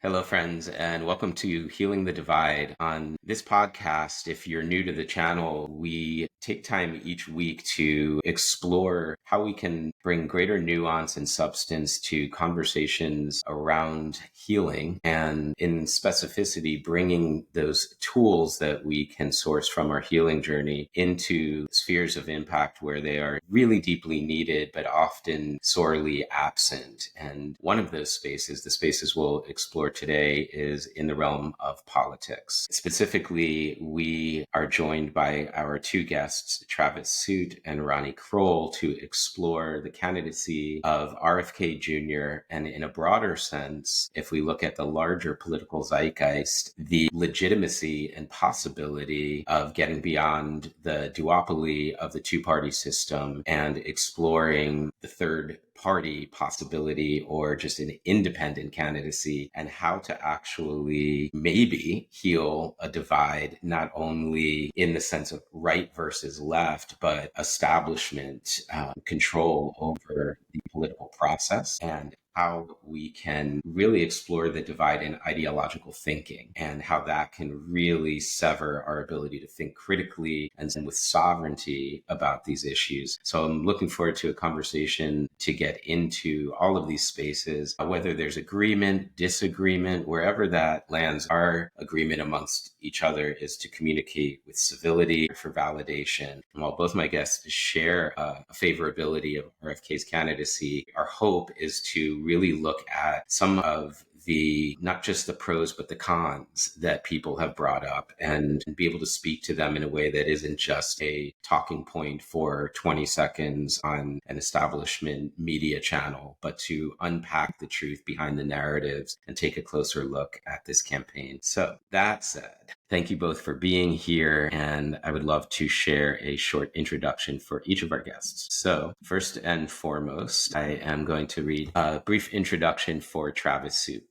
Hello, friends, and welcome to Healing the Divide. On this podcast, if you're new to the channel, we take time each week to explore how we can bring greater nuance and substance to conversations around healing, and in specificity, bringing those tools that we can source from our healing journey into spheres of impact where they are really deeply needed, but often sorely absent. And one of those spaces, the spaces we'll explore today, is in the realm of politics. Specifically, we are joined by our two guests, Travis Soot and Ronnie Kroell, to explore the candidacy of RFK Jr. And in a broader sense, if we look at the larger political zeitgeist, the legitimacy and possibility of getting beyond the duopoly of the two-party system and exploring the third party possibility or just an independent candidacy, and how to actually maybe heal a divide, not only in the sense of right versus left, but establishment control over the political process, and how we can really explore the divide in ideological thinking and how that can really sever our ability to think critically and with sovereignty about these issues. So I'm looking forward to a conversation to get into all of these spaces, whether there's agreement, disagreement, wherever that lands. Our agreement amongst each other is to communicate with civility for validation. And while both my guests share a favorability of RFK's candidacy, our hope is to really look at some of the, not just the pros, but the cons that people have brought up, and be able to speak to them in a way that isn't just a talking point for 20 seconds on an establishment media channel, but to unpack the truth behind the narratives and take a closer look at this campaign. So that said, thank you both for being here, and I would love to share a short introduction for each of our guests. So first and foremost, I am going to read a brief introduction for Travis Soot.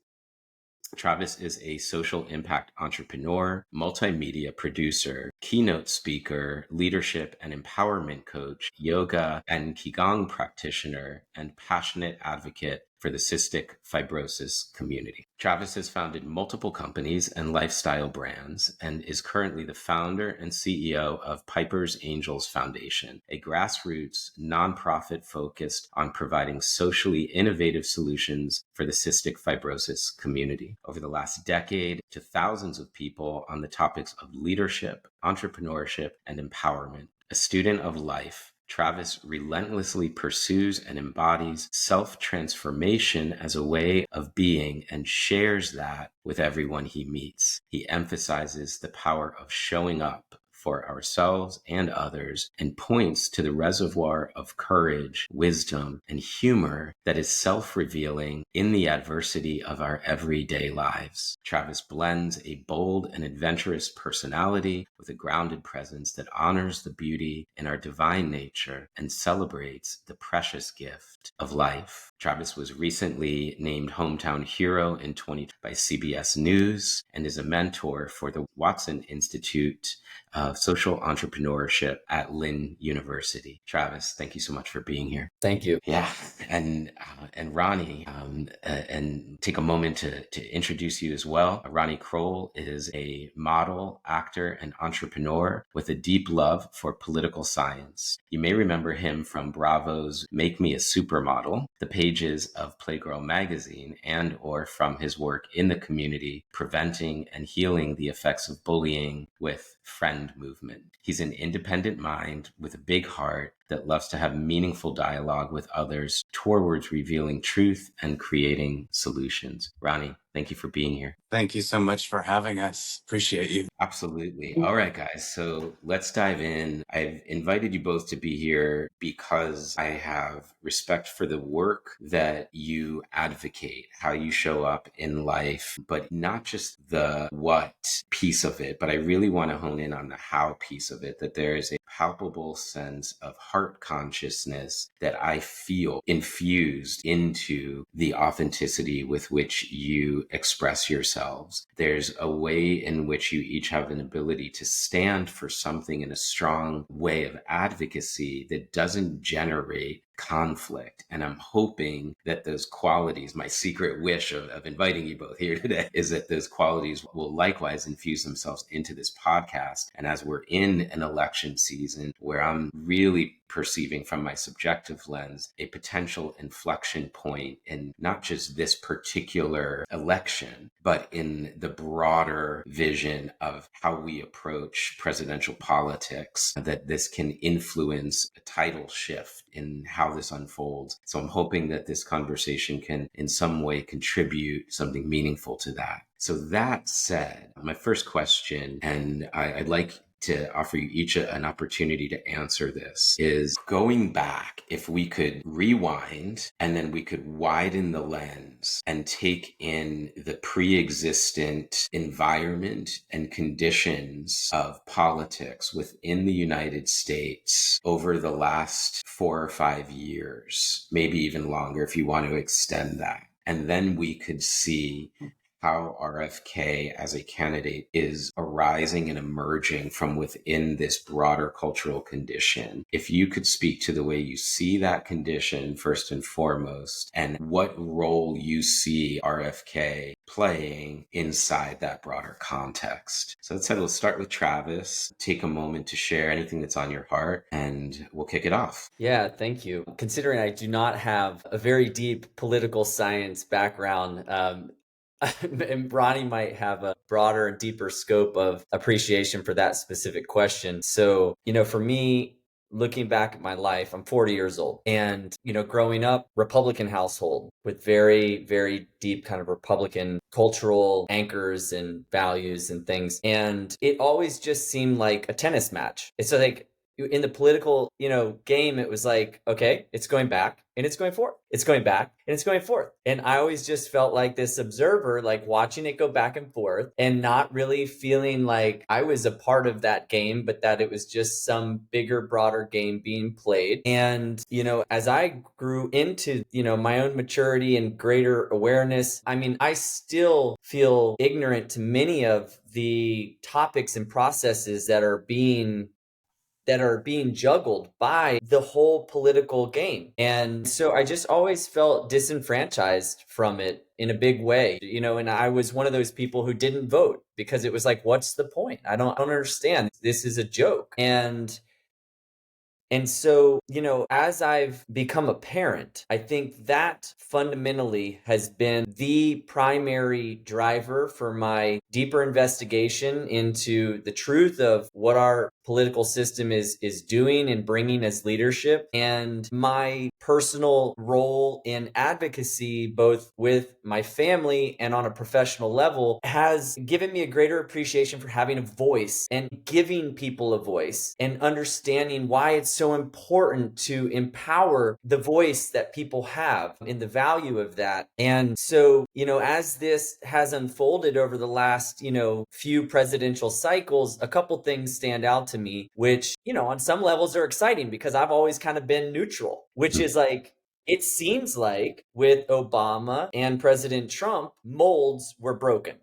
Travis is a social impact entrepreneur, multimedia producer, keynote speaker, leadership and empowerment coach, yoga and Qigong practitioner, and passionate advocate for the cystic fibrosis community. Travis has founded multiple companies and lifestyle brands and is currently the founder and CEO of Piper's Angels Foundation, a grassroots nonprofit focused on providing socially innovative solutions for the cystic fibrosis community. Over the last decade, to thousands of people on the topics of leadership, entrepreneurship, and empowerment. A student of life, Travis relentlessly pursues and embodies self-transformation as a way of being and shares that with everyone he meets. He emphasizes the power of showing up for ourselves and others, and points to the reservoir of courage, wisdom, and humor that is self-revealing in the adversity of our everyday lives. Travis blends a bold and adventurous personality with a grounded presence that honors the beauty in our divine nature and celebrates the precious gift of life. Travis was recently named Hometown Hero in 2020 by CBS News and is a mentor for the Watson Institute of Social Entrepreneurship at Lynn University. Travis, thank you so much for being here. Thank you. Yeah, and Ronnie, and take a moment to introduce you as well. Ronnie Kroell is a model, actor, and entrepreneur with a deep love for political science. You may remember him from Bravo's Make Me a Supermodel, the pages of Playgirl magazine, and or from his work in the community preventing and healing the effects of bullying with Friend Movement. He's an independent mind with a big heart that loves to have meaningful dialogue with others towards revealing truth and creating solutions. Ronnie, thank you for being here. Thank you so much for having us. Appreciate you. Absolutely. All right, guys. So let's dive in. I've invited you both to be here because I have respect for the work that you advocate, how you show up in life, but not just the what piece of it, but I really want to hone in on the how piece of it, that there is a palpable sense of heart consciousness that I feel infused into the authenticity with which you express yourselves. There's a way in which you each have an ability to stand for something in a strong way of advocacy that doesn't generate conflict. And I'm hoping that those qualities, my secret wish of inviting you both here today, is that those qualities will likewise infuse themselves into this podcast. And as we're in an election season where I'm really perceiving from my subjective lens a potential inflection point in not just this particular election, but in the broader vision of how we approach presidential politics, that this can influence a tidal shift in how this unfolds. So I'm hoping that this conversation can in some way contribute something meaningful to that. So that said, my first question, and I'd like to offer you each an opportunity to answer this, is going back, if we could rewind and then we could widen the lens and take in the pre-existent environment and conditions of politics within the United States over the last 4 or 5 years, maybe even longer if you want to extend that. And then we could see how RFK as a candidate is arising and emerging from within this broader cultural condition. If you could speak to the way you see that condition first and foremost, and what role you see RFK playing inside that broader context. So that said, let's start with Travis. Take a moment to share anything that's on your heart, and we'll kick it off. Yeah, thank you. Considering I do not have a very deep political science background, and Ronnie might have a broader and deeper scope of appreciation for that specific question. So, for me, looking back at my life, I'm 40 years old, and, growing up, Republican household with very, very deep kind of Republican cultural anchors and values and things. And it always just seemed like a tennis match. It's like, in the political, game, it was like, okay, it's going back and it's going forth. It's going back and it's going forth. And I always just felt like this observer, like watching it go back and forth and not really feeling like I was a part of that game, but that it was just some bigger, broader game being played. And, as I grew into, my own maturity and greater awareness, I still feel ignorant to many of the topics and processes that are being juggled by the whole political game. And so I just always felt disenfranchised from it in a big way, and I was one of those people who didn't vote because it was like, what's the point? I don't understand. This is a joke. And so, as I've become a parent, I think that fundamentally has been the primary driver for my deeper investigation into the truth of what our political system is doing and bringing as leadership, and my personal role in advocacy, both with my family and on a professional level, has given me a greater appreciation for having a voice and giving people a voice and understanding why it's so important to empower the voice that people have and the value of that. And so, as this has unfolded over the last, few presidential cycles, a couple things stand out to me, which, on some levels are exciting because I've always kind of been neutral, which is like, it seems like with Obama and President Trump, molds were broken.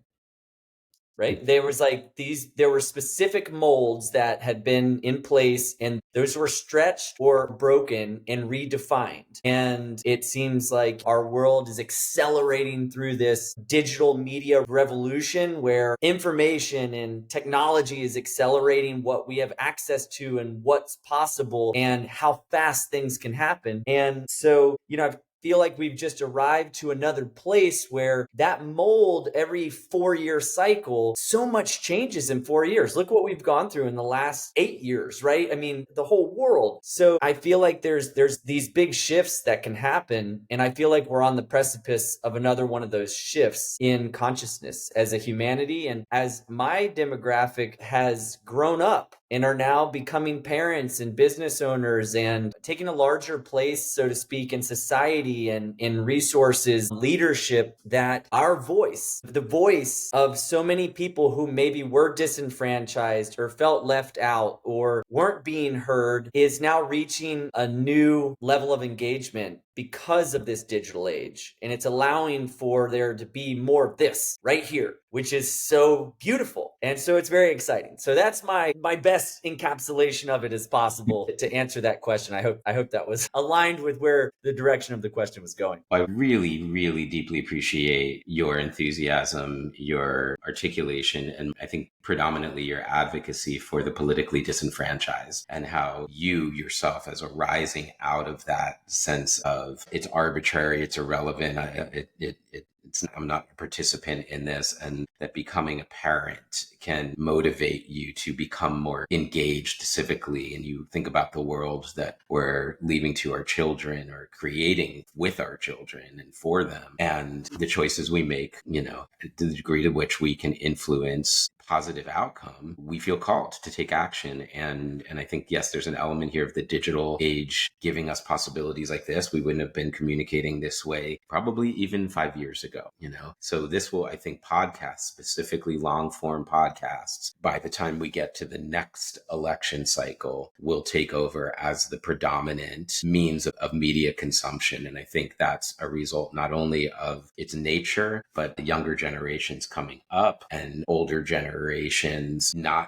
Right? There were specific molds that had been in place, and those were stretched or broken and redefined. And it seems like our world is accelerating through this digital media revolution where information and technology is accelerating what we have access to and what's possible and how fast things can happen. And so, I've feel like we've just arrived to another place where that mold every 4-year cycle, so much changes in 4 years. Look what we've gone through in the last 8 years, right? The whole world. So I feel like there's these big shifts that can happen. And I feel like we're on the precipice of another one of those shifts in consciousness as a humanity. And as my demographic has grown up and are now becoming parents and business owners and taking a larger place, so to speak, in society and in resources, leadership, that our voice, the voice of so many people who maybe were disenfranchised or felt left out or weren't being heard, is now reaching a new level of engagement because of this digital age. And it's allowing for there to be more of this right here, which is so beautiful. And so it's very exciting. So that's my best best encapsulation of it as possible to answer that question. I hope that was aligned with where the direction of the question was going. I really, really deeply appreciate your enthusiasm, your articulation, and I think predominantly your advocacy for the politically disenfranchised, and how you yourself, as arising out of that sense of it's arbitrary, it's irrelevant, I'm not a participant in this, and that becoming a parent can motivate you to become more engaged civically. And you think about the world that we're leaving to our children or creating with our children and for them, and the choices we make, the degree to which we can influence positive outcome, we feel called to take action. And I think, yes, there's an element here of the digital age giving us possibilities like this. We wouldn't have been communicating this way probably even 5 years ago, So this will, I think, podcasts, specifically long form podcasts, by the time we get to the next election cycle, will take over as the predominant means of media consumption. And I think that's a result not only of its nature, but the younger generations coming up and older generations,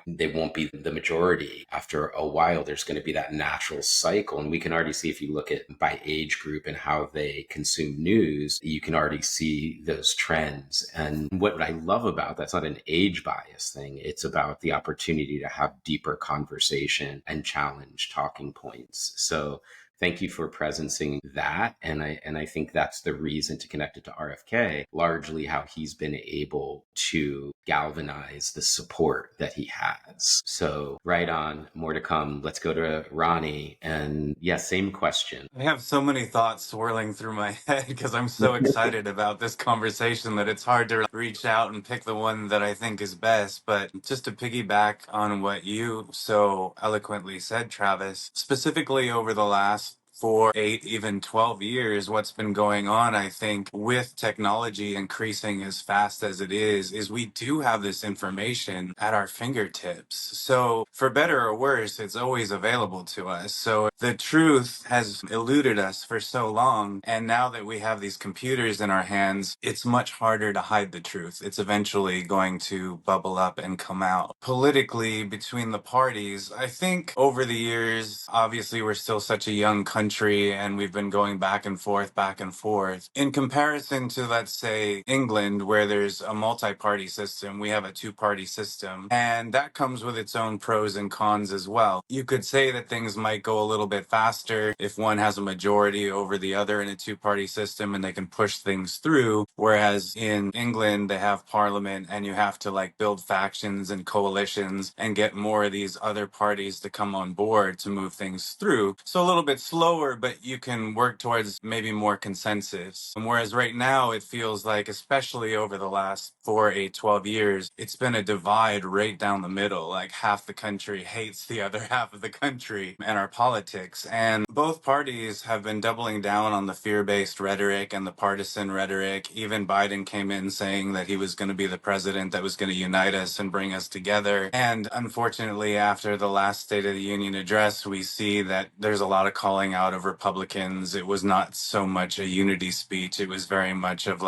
they won't be the majority. After a while, there's going to be that natural cycle. And we can already see, if you look at by age group and how they consume news, you can already see those trends. And what I love about that's not an age bias thing. It's about the opportunity to have deeper conversation and challenge talking points. So thank you for presencing that. And I think that's the reason to connect it to RFK, largely how he's been able to galvanize the support that he has. So right on, more to come. Let's go to Ronnie. And same question. I have so many thoughts swirling through my head because I'm so excited about this conversation that it's hard to reach out and pick the one that I think is best. But just to piggyback on what you so eloquently said, Travis, specifically over the last 4, 8, even 12 years, what's been going on, I think, with technology increasing as fast as it is we do have this information at our fingertips. So for better or worse, it's always available to us. So the truth has eluded us for so long. And now that we have these computers in our hands, it's much harder to hide the truth. It's eventually going to bubble up and come out. Politically, between the parties, I think over the years, obviously we're still such a young country and we've been going back and forth, back and forth. In comparison to, let's say, England, where there's a multi-party system, we have a two-party system, and that comes with its own pros and cons as well. You could say that things might go a little bit faster if one has a majority over the other in a two-party system and they can push things through, whereas in England, they have parliament and you have to build factions and coalitions and get more of these other parties to come on board to move things through. So a little bit slower, but you can work towards maybe more consensus. And whereas right now it feels like, especially over the last 4, 8, 12 years, it's been a divide right down the middle. Like half the country hates the other half of the country and our politics. And both parties have been doubling down on the fear-based rhetoric and the partisan rhetoric. Even Biden came in saying that he was going to be the president that was going to unite us and bring us together. And unfortunately, after the last State of the Union address, we see that there's a lot of calling out of Republicans. It was not so much a unity speech. It was very much of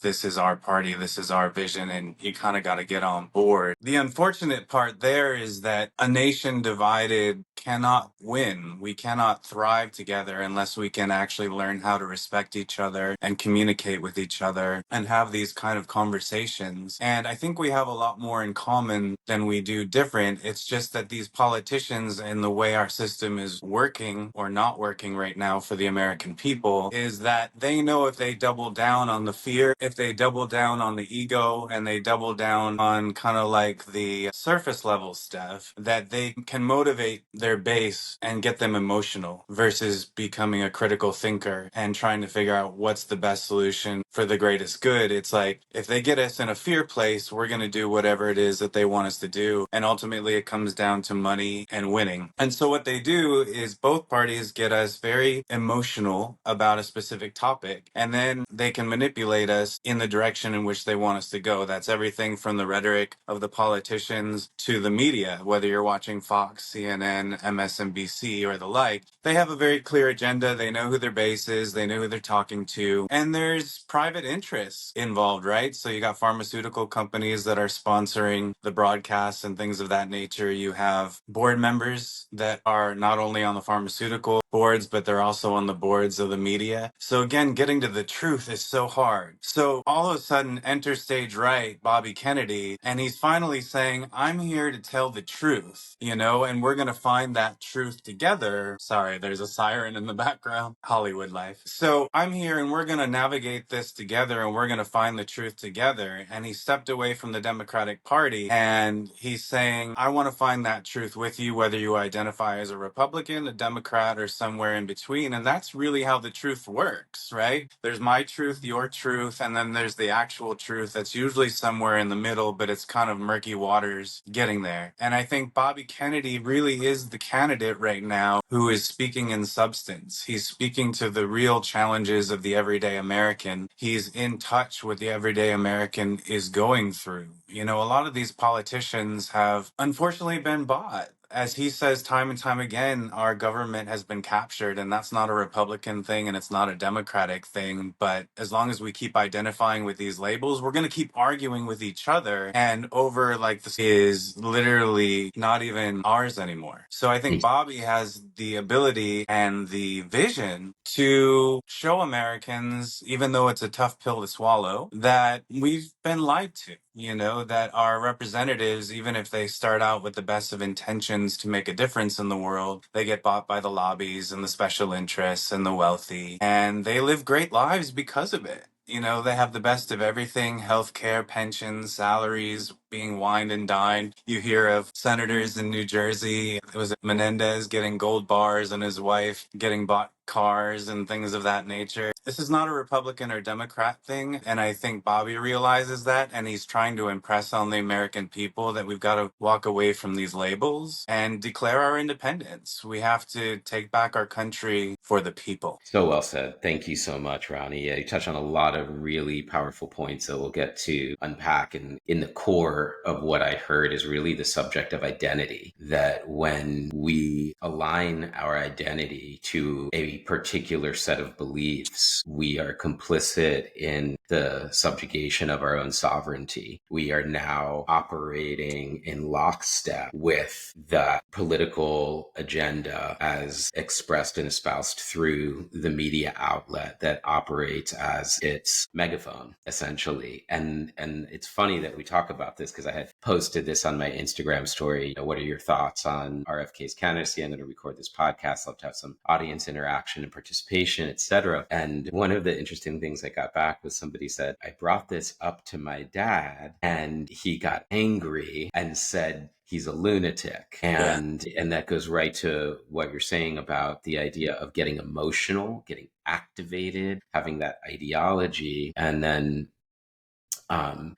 this is our party, this is our vision, and you kind of got to get on board. The unfortunate part there is that a nation divided cannot win. We cannot thrive together unless we can actually learn how to respect each other and communicate with each other and have these kind of conversations. And I think we have a lot more in common than we do different. It's just that these politicians and the way our system is working or not working right now for the American people is that they know if they double down on the fear, if they double down on the ego, and they double down on kind of the surface level stuff, that they can motivate their base and get them emotional versus becoming a critical thinker and trying to figure out what's the best solution for the greatest good. It's if they get us in a fear place, we're going to do whatever it is that they want us to do. And ultimately it comes down to money and winning. And so what they do is both parties get us us very emotional about a specific topic, and then they can manipulate us in the direction in which they want us to go. That's everything from the rhetoric of the politicians to the media, whether you're watching Fox, CNN, MSNBC, or the like. They have a very clear agenda. They know who their base is. They know who they're talking to. And there's private interests involved, right? So you got pharmaceutical companies that are sponsoring the broadcasts and things of that nature. You have board members that are not only on the pharmaceutical boards, but they're also on the boards of the media. So again, getting to the truth is so hard. So all of a sudden, enter stage right, Bobby Kennedy, and he's finally saying, I'm here to tell the truth, and we're going to find that truth together. Sorry, there's a siren in the background. Hollywood life. So I'm here and we're going to navigate this together and we're going to find the truth together. And he stepped away from the Democratic Party and he's saying, I want to find that truth with you, whether you identify as a Republican, a Democrat, or somewhere in between. And that's really how the truth works, right? There's my truth, your truth, and then there's the actual truth that's usually somewhere in the middle, but it's kind of murky waters getting there. And I think Bobby Kennedy really is the candidate right now who is speaking in substance. He's speaking to the real challenges of the everyday American. He's in touch with the everyday American is going through. A lot of these politicians have unfortunately been bought. As he says time and time again, our government has been captured, and that's not a Republican thing and it's not a Democratic thing. But as long as we keep identifying with these labels, we're going to keep arguing with each other. And over this is literally not even ours anymore. So I think Bobby has the ability and the vision to show Americans, even though it's a tough pill to swallow, that we've been lied to. That our representatives, even if they start out with the best of intentions to make a difference in the world, they get bought by the lobbies and the special interests and the wealthy, and they live great lives because of it. They have the best of everything: healthcare, pensions, salaries, being wined and dined. You hear of senators in New Jersey. It was Menendez getting gold bars and his wife getting bought cars and things of that nature. This is not a Republican or Democrat thing, and I think Bobby realizes that, and he's trying to impress on the American people that we've got to walk away from these labels and declare our independence. We have to take back our country for the people. So well said. Thank you so much, Ronnie. Yeah, you touched on a lot of really powerful points that we'll get to unpack. And in the core of what I heard is really the subject of identity, that when we align our identity to a particular set of beliefs, we are complicit in the subjugation of our own sovereignty. We are now operating in lockstep with the political agenda as expressed and espoused through the media outlet that operates as its megaphone, essentially. And it's funny that we talk about this because I had posted this on my Instagram story. What are your thoughts on RFK's candidacy? I'm going to record this podcast. Love to have some audience interaction and participation, etc. And one of the interesting things I got back was somebody said, I brought this up to my dad and he got angry and said, he's a lunatic. And that goes right to what you're saying about the idea of getting emotional, getting activated, having that ideology. And then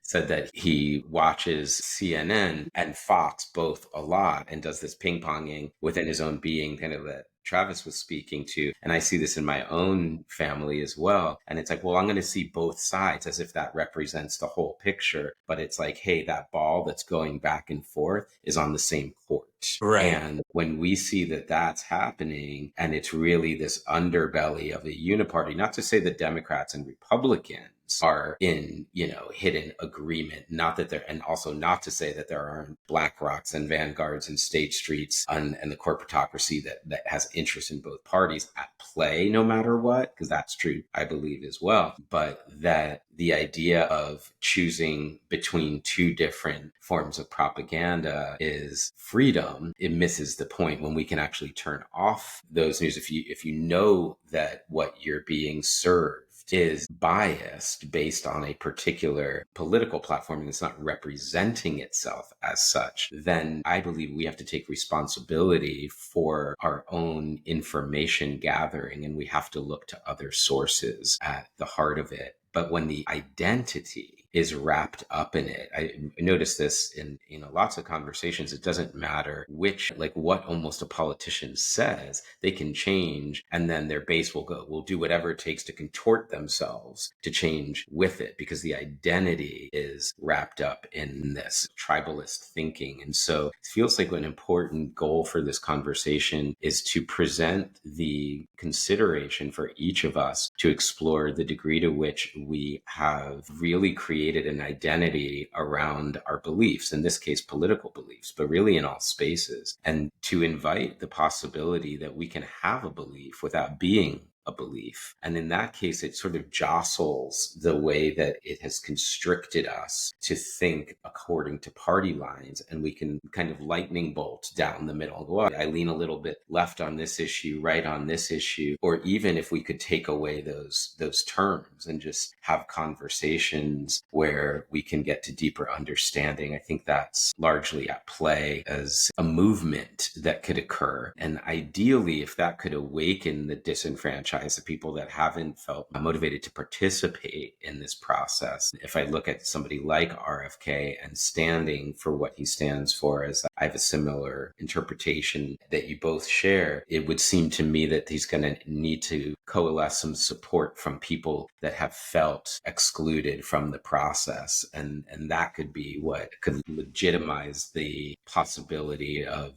said that he watches CNN and Fox both a lot and does this ping ponging within his own being, kind of that Travis was speaking to. And I see this in my own family as well. And it's like, well, I'm going to see both sides as if that represents the whole picture. But it's like, hey, that ball that's going back and forth is on the same court. Right. And when we see that that's happening, and it's really this underbelly of a uniparty, not to say that Democrats and Republicans are in, hidden agreement, not that there, and also not to say that there aren't Black Rocks and Vanguards and State Streets and the corporatocracy that has interest in both parties at play, no matter what, because that's true, I believe, as well. But that the idea of choosing between two different forms of propaganda is freedom. It misses the point when we can actually turn off those news. If you know that what you're being served is biased based on a particular political platform and it's not representing itself as such, then I believe we have to take responsibility for our own information gathering, and we have to look to other sources at the heart of it. But when the identity is wrapped up in it. I notice this in lots of conversations. It doesn't matter what almost a politician says, they can change, and then their base will do whatever it takes to contort themselves to change with it, because the identity is wrapped up in this tribalist thinking. And so it feels like an important goal for this conversation is to present the consideration for each of us to explore the degree to which we have really created an identity around our beliefs, in this case, political beliefs, but really in all spaces, and to invite the possibility that we can have a belief without being a belief. And in that case, it sort of jostles the way that it has constricted us to think according to party lines. And we can kind of lightning bolt down the middle, go, oh, I lean a little bit left on this issue, right on this issue. Or even if we could take away those terms and just have conversations where we can get to deeper understanding, I think that's largely at play as a movement that could occur. And ideally, if that could awaken the disenfranchised, the people that haven't felt motivated to participate in this process. If I look at somebody like RFK and standing for what he stands for, as I have a similar interpretation that you both share, it would seem to me that he's going to need to coalesce some support from people that have felt excluded from the process. And that could be what could legitimize the possibility of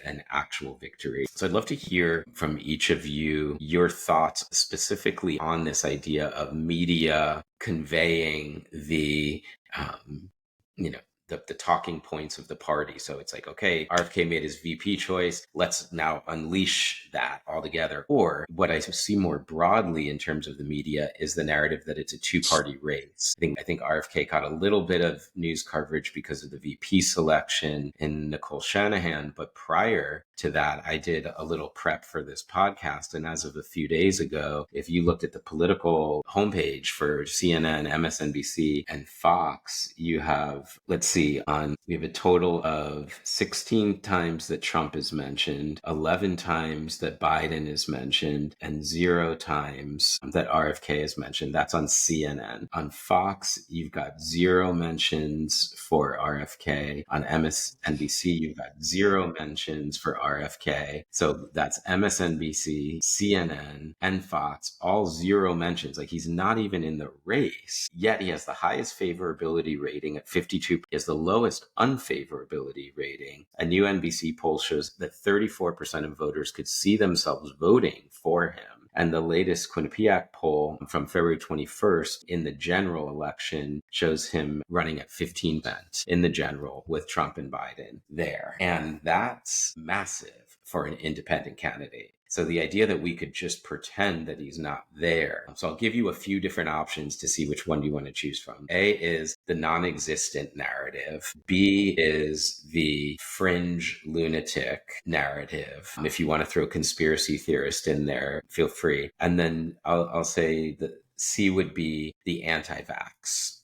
an actual victory. So I'd love to hear from each of you your thoughts specifically on this idea of media conveying the the talking points of the party. So it's like, okay, RFK made his VP choice. Let's now unleash that altogether. Or what I see more broadly in terms of the media is the narrative that it's a two-party race. I think RFK caught a little bit of news coverage because of the VP selection in Nicole Shanahan. But prior to that, I did a little prep for this podcast. And as of a few days ago, if you looked at the political homepage for CNN, MSNBC, and Fox, you have, we have a total of 16 times that Trump is mentioned, 11 times that Biden is mentioned, and 0 times that RFK is mentioned. That's on CNN. On Fox, you've got 0 mentions for RFK. On MSNBC, you've got 0 mentions for RFK. So that's MSNBC, CNN, and Fox, all 0 mentions. Like, he's not even in the race, yet he has the highest favorability rating at 52. He has the lowest unfavorability rating. A new NBC poll shows that 34% of voters could see themselves voting for him. And the latest Quinnipiac poll from February 21st in the general election shows him running at 15% in the general with Trump and Biden there. And that's massive for an independent candidate. So the idea that we could just pretend that he's not there. So I'll give you a few different options to see which one you want to choose from. A is the non-existent narrative. B is the fringe lunatic narrative. If you want to throw conspiracy theorist in there, feel free. And then I'll say that C would be the anti-vax.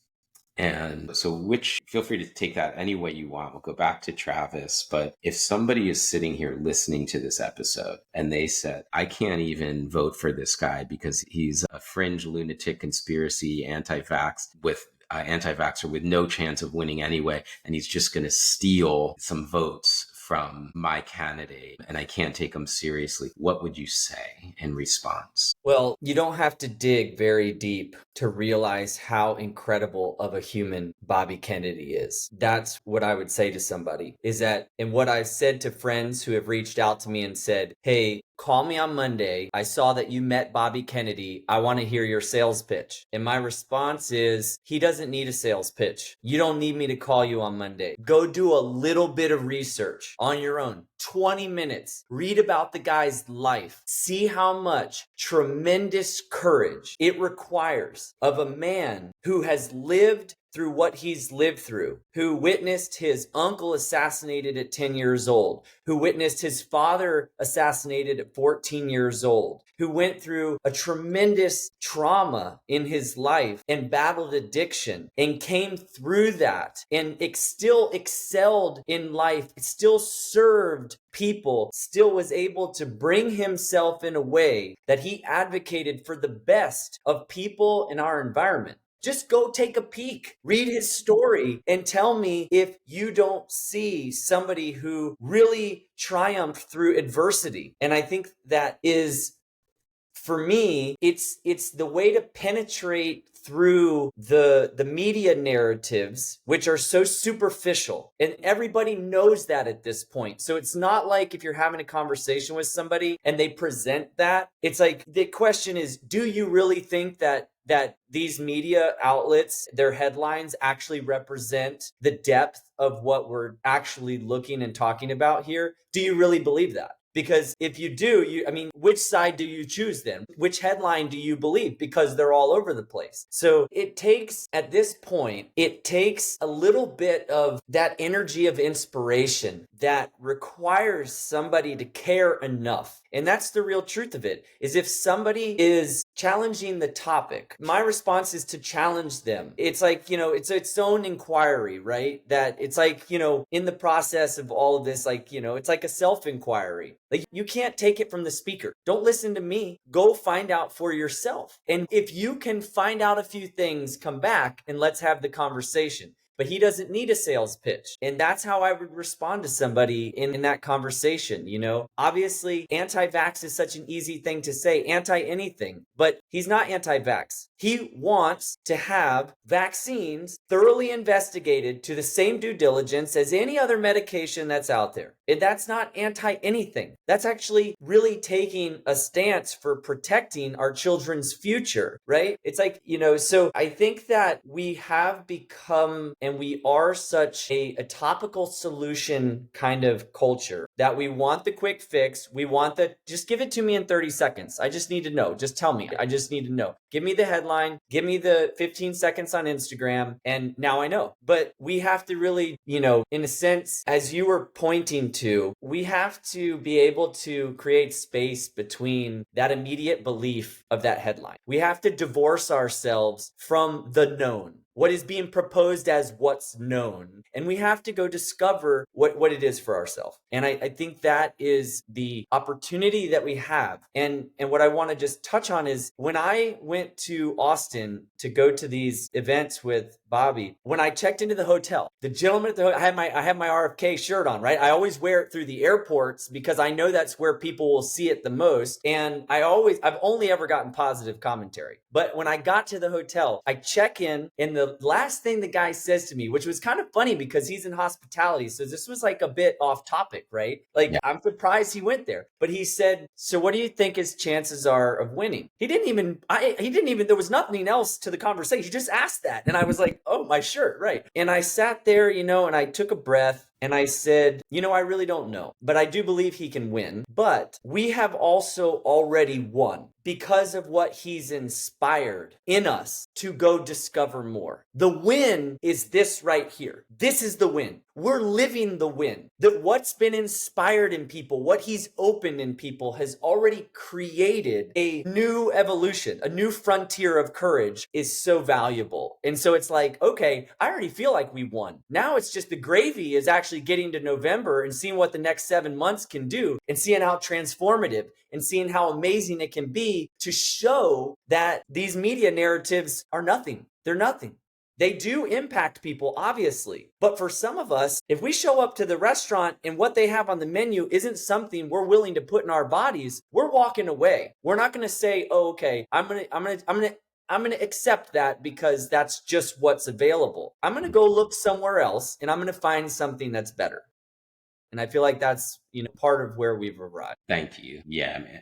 And so feel free to take that any way you want. We'll go back to Travis. But if somebody is sitting here listening to this episode and they said, I can't even vote for this guy because he's a fringe lunatic conspiracy anti-vaxxer with no chance of winning anyway, and he's just going to steal some votes from my candidate, and I can't take him seriously, what would you say in response? Well, you don't have to dig very deep to realize how incredible of a human Bobby Kennedy is. That's what I would say to somebody, is that, and what I've said to friends who have reached out to me and said, hey, call me on Monday. I saw that you met Bobby Kennedy. I want to hear your sales pitch. And my response is, he doesn't need a sales pitch. You don't need me to call you on Monday. Go do a little bit of research on your own. 20 minutes. Read about the guy's life. See how much tremendous courage it requires of a man who has lived through what he's lived through, who witnessed his uncle assassinated at 10 years old, who witnessed his father assassinated at 14 years old, who went through a tremendous trauma in his life and battled addiction and came through that and still excelled in life, still served people, still was able to bring himself in a way that he advocated for the best of people in our environment. Just go take a peek, read his story, and tell me if you don't see somebody who really triumphed through adversity. And I think that is, for me, it's the way to penetrate through the media narratives, which are so superficial, and everybody knows that at this point. So it's not like if you're having a conversation with somebody and they present that, it's like, the question is, do you really think that these media outlets, their headlines actually represent the depth of what we're actually looking and talking about here? Do you really believe that? Because if you do, which side do you choose then? Which headline do you believe? Because they're all over the place. So at this point, it takes a little bit of that energy of inspiration that requires somebody to care enough. And that's the real truth of it, is if somebody is challenging the topic, my response is to challenge them. It's like, it's its own inquiry, right? That it's like, in the process of all of this, like, it's like a self-inquiry. Like, you can't take it from the speaker. Don't listen to me. Go find out for yourself. And if you can find out a few things, come back and let's have the conversation. But he doesn't need a sales pitch. And that's how I would respond to somebody in that conversation. Obviously, anti-vax is such an easy thing to say, anti-anything, but he's not anti-vax. He wants to have vaccines thoroughly investigated to the same due diligence as any other medication that's out there. And that's not anti-anything. That's actually really taking a stance for protecting our children's future, right? It's like, so I think that we have become, and we are such a topical solution kind of culture, that we want the quick fix. We want just give it to me in 30 seconds. I just need to know. Just tell me. I just need to know. Give me the headline. Give me the 15 seconds on Instagram. And now I know. But we have to really, in a sense, as you were pointing to, we have to be able to create space between that immediate belief of that headline. We have to divorce ourselves from the known, what is being proposed as what's known. And we have to go discover what it is for ourselves. And I think that is the opportunity that we have. And what I want to just touch on is, when I went to Austin to go to these events with Bobby, when I checked into the hotel, the gentleman at the hotel, I have my RFK shirt on, right? I always wear it through the airports because I know that's where people will see it the most. And I've only ever gotten positive commentary. But when I got to the hotel, I check in, and the last thing the guy says to me, which was kind of funny because he's in hospitality, so this was like a bit off topic, right? Like, yeah. I'm surprised he went there. But he said, "So what do you think his chances are of winning?" He didn't even, there was nothing else to the conversation. He just asked that. And I was like, oh, my shirt, right. And I sat there, and I took a breath. And I said, I really don't know, but I do believe he can win. But we have also already won because of what he's inspired in us to go discover more. The win is this right here. This is the win. We're living the win. That what's been inspired in people, what he's opened in people, has already created a new evolution, a new frontier of courage, is so valuable. And so it's like, okay, I already feel like we won. Now it's just the gravy is actually getting to November and seeing what the next 7 months can do, and seeing how transformative and seeing how amazing it can be to show that these media narratives are nothing. They're nothing. They do impact people, obviously. But for some of us, if we show up to the restaurant and what they have on the menu isn't something we're willing to put in our bodies, we're walking away. We're not going to say, "Oh, okay, I'm going to accept that because that's just what's available. I'm going to go look somewhere else, and I'm going to find something that's better." And I feel like that's, part of where we've arrived. Thank you. Yeah, man.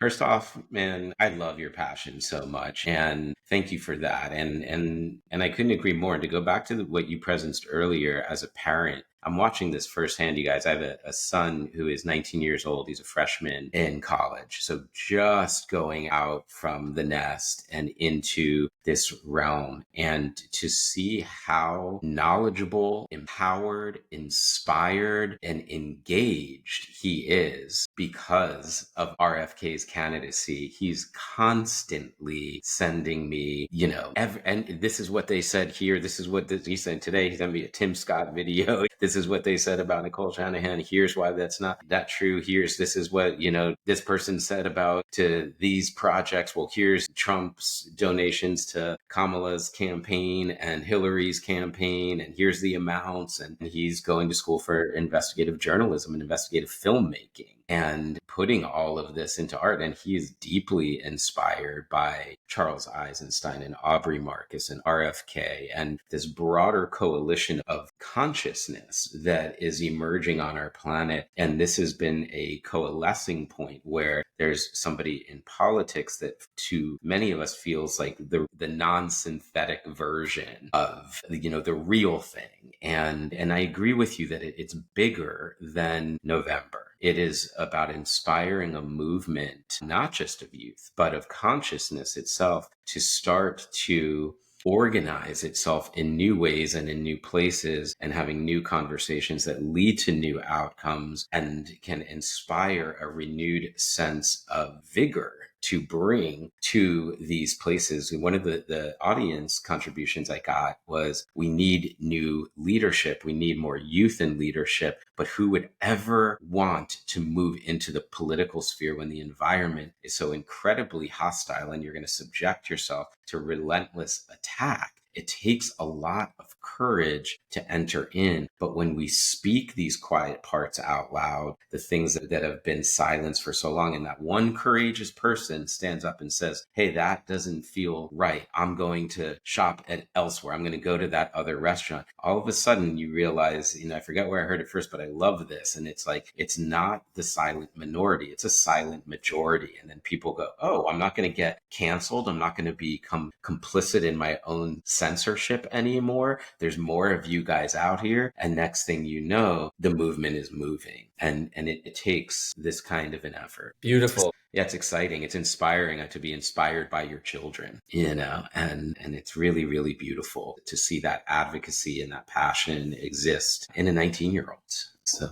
First off, man, I love your passion so much, and thank you for that. And I couldn't agree more. And to go back to what you presenced earlier, as a parent, I'm watching this firsthand, you guys. I have a son who is 19 years old. He's a freshman in college. So just going out from the nest and into this realm, and to see how knowledgeable, empowered, inspired, and engaged he is because of RFK's candidacy. He's constantly sending me, and this is what they said here. This is what he said today. He sent me a Tim Scott video. This this is what they said about Nicole Shanahan. Here's why that's not that true. This is what, this person said about to these projects. Well, here's Trump's donations to Kamala's campaign and Hillary's campaign, and here's the amounts. And he's going to school for investigative journalism and investigative filmmaking and putting all of this into art. And he is deeply inspired by Charles Eisenstein and Aubrey Marcus and RFK and this broader coalition of consciousness that is emerging on our planet. And this has been a coalescing point where there's somebody in politics that to many of us feels like the non-synthetic version of the real thing. And I agree with you that it's bigger than November. It is about inspiring a movement, not just of youth, but of consciousness itself to start to organize itself in new ways and in new places and having new conversations that lead to new outcomes and can inspire a renewed sense of vigor to bring to these places. One of the audience contributions I got was, we need new leadership. We need more youth in leadership, but who would ever want to move into the political sphere when the environment is so incredibly hostile and you're going to subject yourself to relentless attack? It takes a lot of courage to enter in. But when we speak these quiet parts out loud, the things that have been silenced for so long, and that one courageous person stands up and says, hey, that doesn't feel right. I'm going to shop at elsewhere. I'm going to go to that other restaurant. All of a sudden you realize, I forget where I heard it first, but I love this. And it's like, it's not the silent minority. It's a silent majority. And then people go, oh, I'm not going to get canceled. I'm not going to become complicit in my own censorship anymore. There's more of you guys out here. And next thing you know, the movement is moving. And it takes this kind of an effort. Beautiful. Yeah, it's exciting. It's inspiring to be inspired by your children, and it's really, really beautiful to see that advocacy and that passion exist in a 19-year-old. So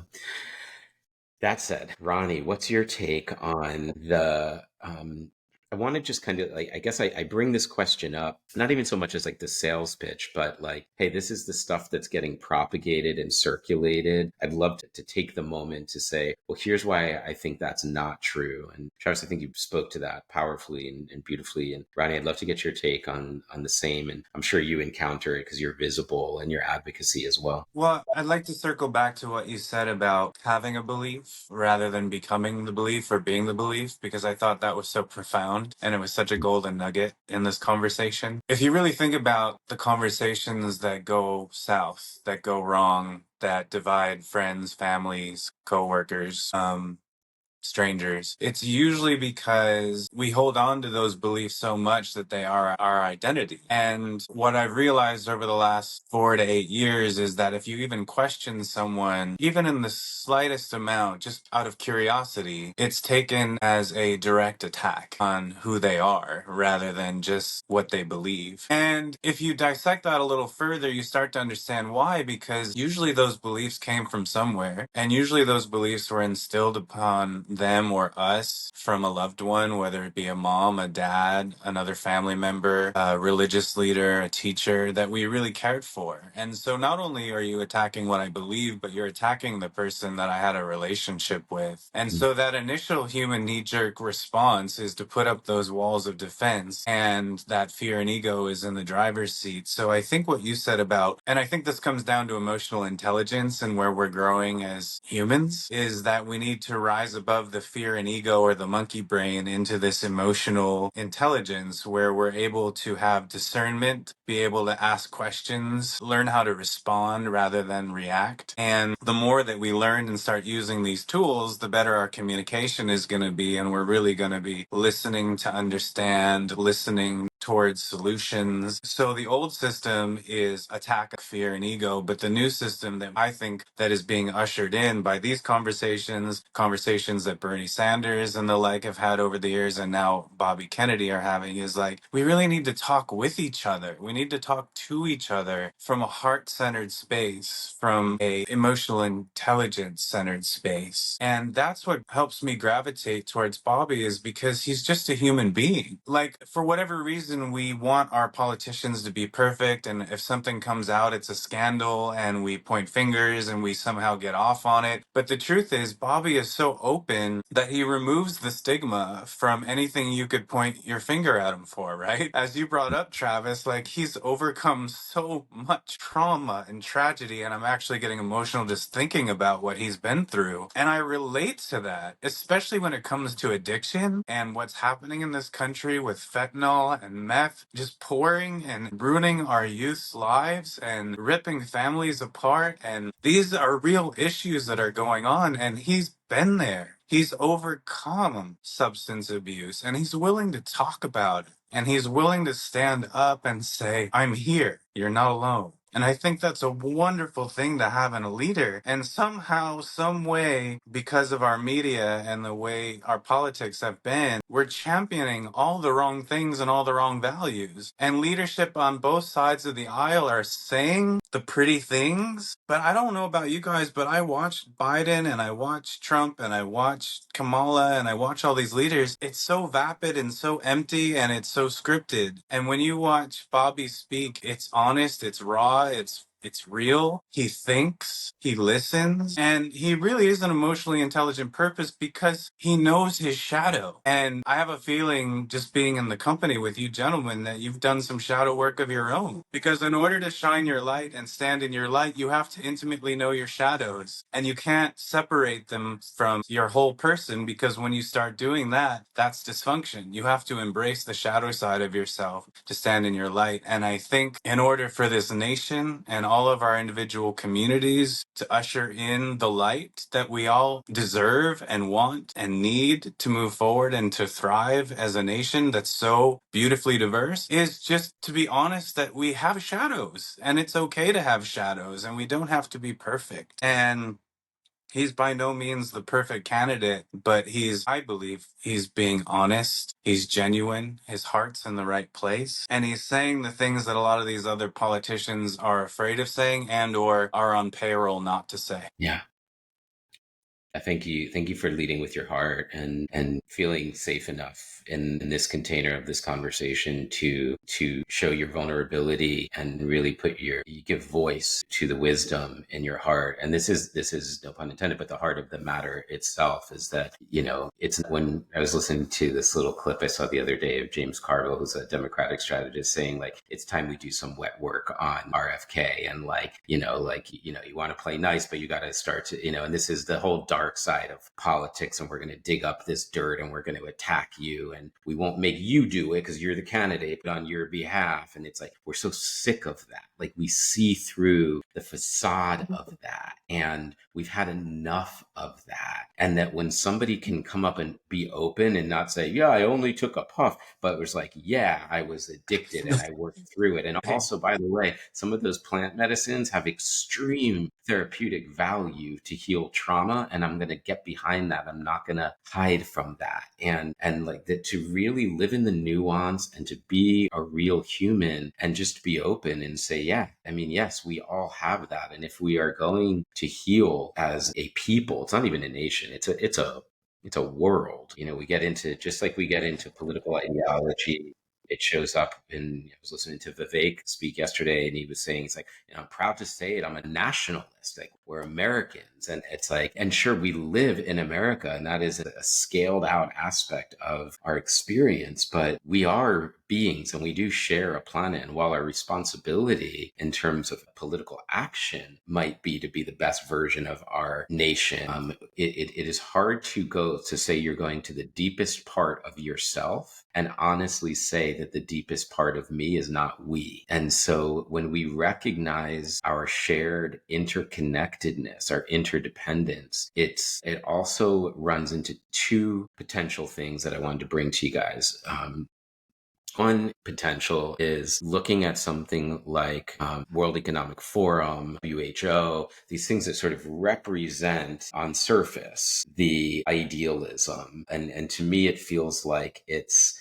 that said, Ronnie, what's your take on I want to just kind of I guess I bring this question up, not even so much as like the sales pitch, but like, hey, this is the stuff that's getting propagated and circulated. I'd love to take the moment to say, well, here's why I think that's not true. And Travis, I think you spoke to that powerfully and beautifully. And Ronnie, I'd love to get your take on the same. And I'm sure you encounter it because you're visible in your advocacy as well. Well, I'd like to circle back to what you said about having a belief rather than becoming the belief or being the belief, because I thought that was so profound and it was such a golden nugget in this conversation. If you really think about the conversations that go south, that go wrong, that divide friends, families, coworkers, strangers, it's usually because we hold on to those beliefs so much that they are our identity. And what I've realized over the last 4 to 8 years is that if you even question someone, even in the slightest amount, just out of curiosity, it's taken as a direct attack on who they are rather than just what they believe. And if you dissect that a little further, you start to understand why, because usually those beliefs came from somewhere, and usually those beliefs were instilled upon them or us from a loved one, whether it be a mom, a dad, another family member, a religious leader, a teacher that we really cared for. And so not only are you attacking what I believe, but you're attacking the person that I had a relationship with. And so that initial human knee-jerk response is to put up those walls of defense, and that fear and ego is in the driver's seat. So I think what you said about, and I think this comes down to emotional intelligence and where we're growing as humans, is that we need to rise above the fear and ego or the monkey brain into this emotional intelligence where we're able to have discernment, be able to ask questions, learn how to respond rather than react. And the more that we learn and start using these tools, the better our communication is going to be. And we're really going to be listening to understand, listening towards solutions. So the old system is attack, fear, and ego, but the new system that I think that is being ushered in by these conversations that Bernie Sanders and the like have had over the years, and now Bobby Kennedy are having, is like, we really need to talk with each other. We need to talk to each other from a heart-centered space, from a emotional intelligence-centered space. And that's what helps me gravitate towards Bobby, is because he's just a human being. Like, for whatever reason, reason we want our politicians to be perfect, and if something comes out, it's a scandal, and we point fingers and we somehow get off on it. But the truth is, Bobby is so open that he removes the stigma from anything you could point your finger at him for, right? As you brought up, Travis, like he's overcome so much trauma and tragedy, and I'm actually getting emotional just thinking about what he's been through. And I relate to that, especially when it comes to addiction and what's happening in this country with fentanyl and meth, just pouring and ruining our youth's lives and ripping families apart. And these are real issues that are going on, and he's been there. He's overcome substance abuse, and he's willing to talk about it. And he's willing to stand up and say, I'm here. You're not alone. And I think that's a wonderful thing to have in a leader. And somehow, some way, because of our media and the way our politics have been, we're championing all the wrong things and all the wrong values. And leadership on both sides of the aisle are saying the pretty things. But I don't know about you guys, but I watched Biden and I watched Trump and I watched Kamala and I watch all these leaders. It's so vapid and so empty and it's so scripted. And when you watch Bobby speak, it's honest, it's raw, it's real. He thinks, he listens, and he really is an emotionally intelligent purpose because he knows his shadow. And I have a feeling, just being in the company with you gentlemen, that you've done some shadow work of your own. Because in order to shine your light and stand in your light, you have to intimately know your shadows. And you can't separate them from your whole person, because when you start doing that, that's dysfunction. You have to embrace the shadow side of yourself to stand in your light. And I think in order for this nation and all of our individual communities to usher in the light that we all deserve and want and need to move forward and to thrive as a nation that's so beautifully diverse, is just to be honest that we have shadows, and it's okay to have shadows, and we don't have to be perfect. And he's by no means the perfect candidate, but I believe he's being honest. He's genuine. His heart's in the right place. And he's saying the things that a lot of these other politicians are afraid of saying and or are on payroll not to say. Yeah. Thank you. Thank you for leading with your heart and feeling safe enough in this container of this conversation to show your vulnerability and really you give voice to the wisdom in your heart. And this is no pun intended, but the heart of the matter itself is that, it's when I was listening to this little clip I saw the other day of James Carville, who's a Democratic strategist, saying like, it's time we do some wet work on RFK. And you want to play nice, but you got to start to, and this is the whole dark side of politics, and we're going to dig up this dirt and we're going to attack you, and we won't make you do it because you're the candidate, but on your behalf. And it's like, we're so sick of that. Like, we see through the facade of that, and we've had enough of that. And that when somebody can come up and be open and not say, yeah, I only took a puff, but it was like, yeah, I was addicted and I worked through it. And also, by the way, some of those plant medicines have extreme therapeutic value to heal trauma, and I'm going to get behind that. I'm not going to hide from that. And like that, to really live in the nuance and to be a real human and just be open and say, yeah, I mean, yes, we all have that. And if we are going to heal as a people, it's not even a nation, it's a world. We get into, just like we get into political ideology, it shows up I was listening to Vivek speak yesterday, and he was saying, he's like, I'm proud to say it, I'm a nationalist, like, we're Americans. And it's like, and sure, we live in America, and that is a scaled out aspect of our experience, but we are beings and we do share a planet. And while our responsibility in terms of political action might be to be the best version of our nation, it is hard to say you're going to the deepest part of yourself and honestly say that the deepest part of me is not we. And so when we recognize our shared interconnectedness, our interdependence, it also runs into two potential things that I wanted to bring to you guys. One potential is looking at something like World Economic Forum, WHO, these things that sort of represent on surface the idealism. And to me, it feels like it's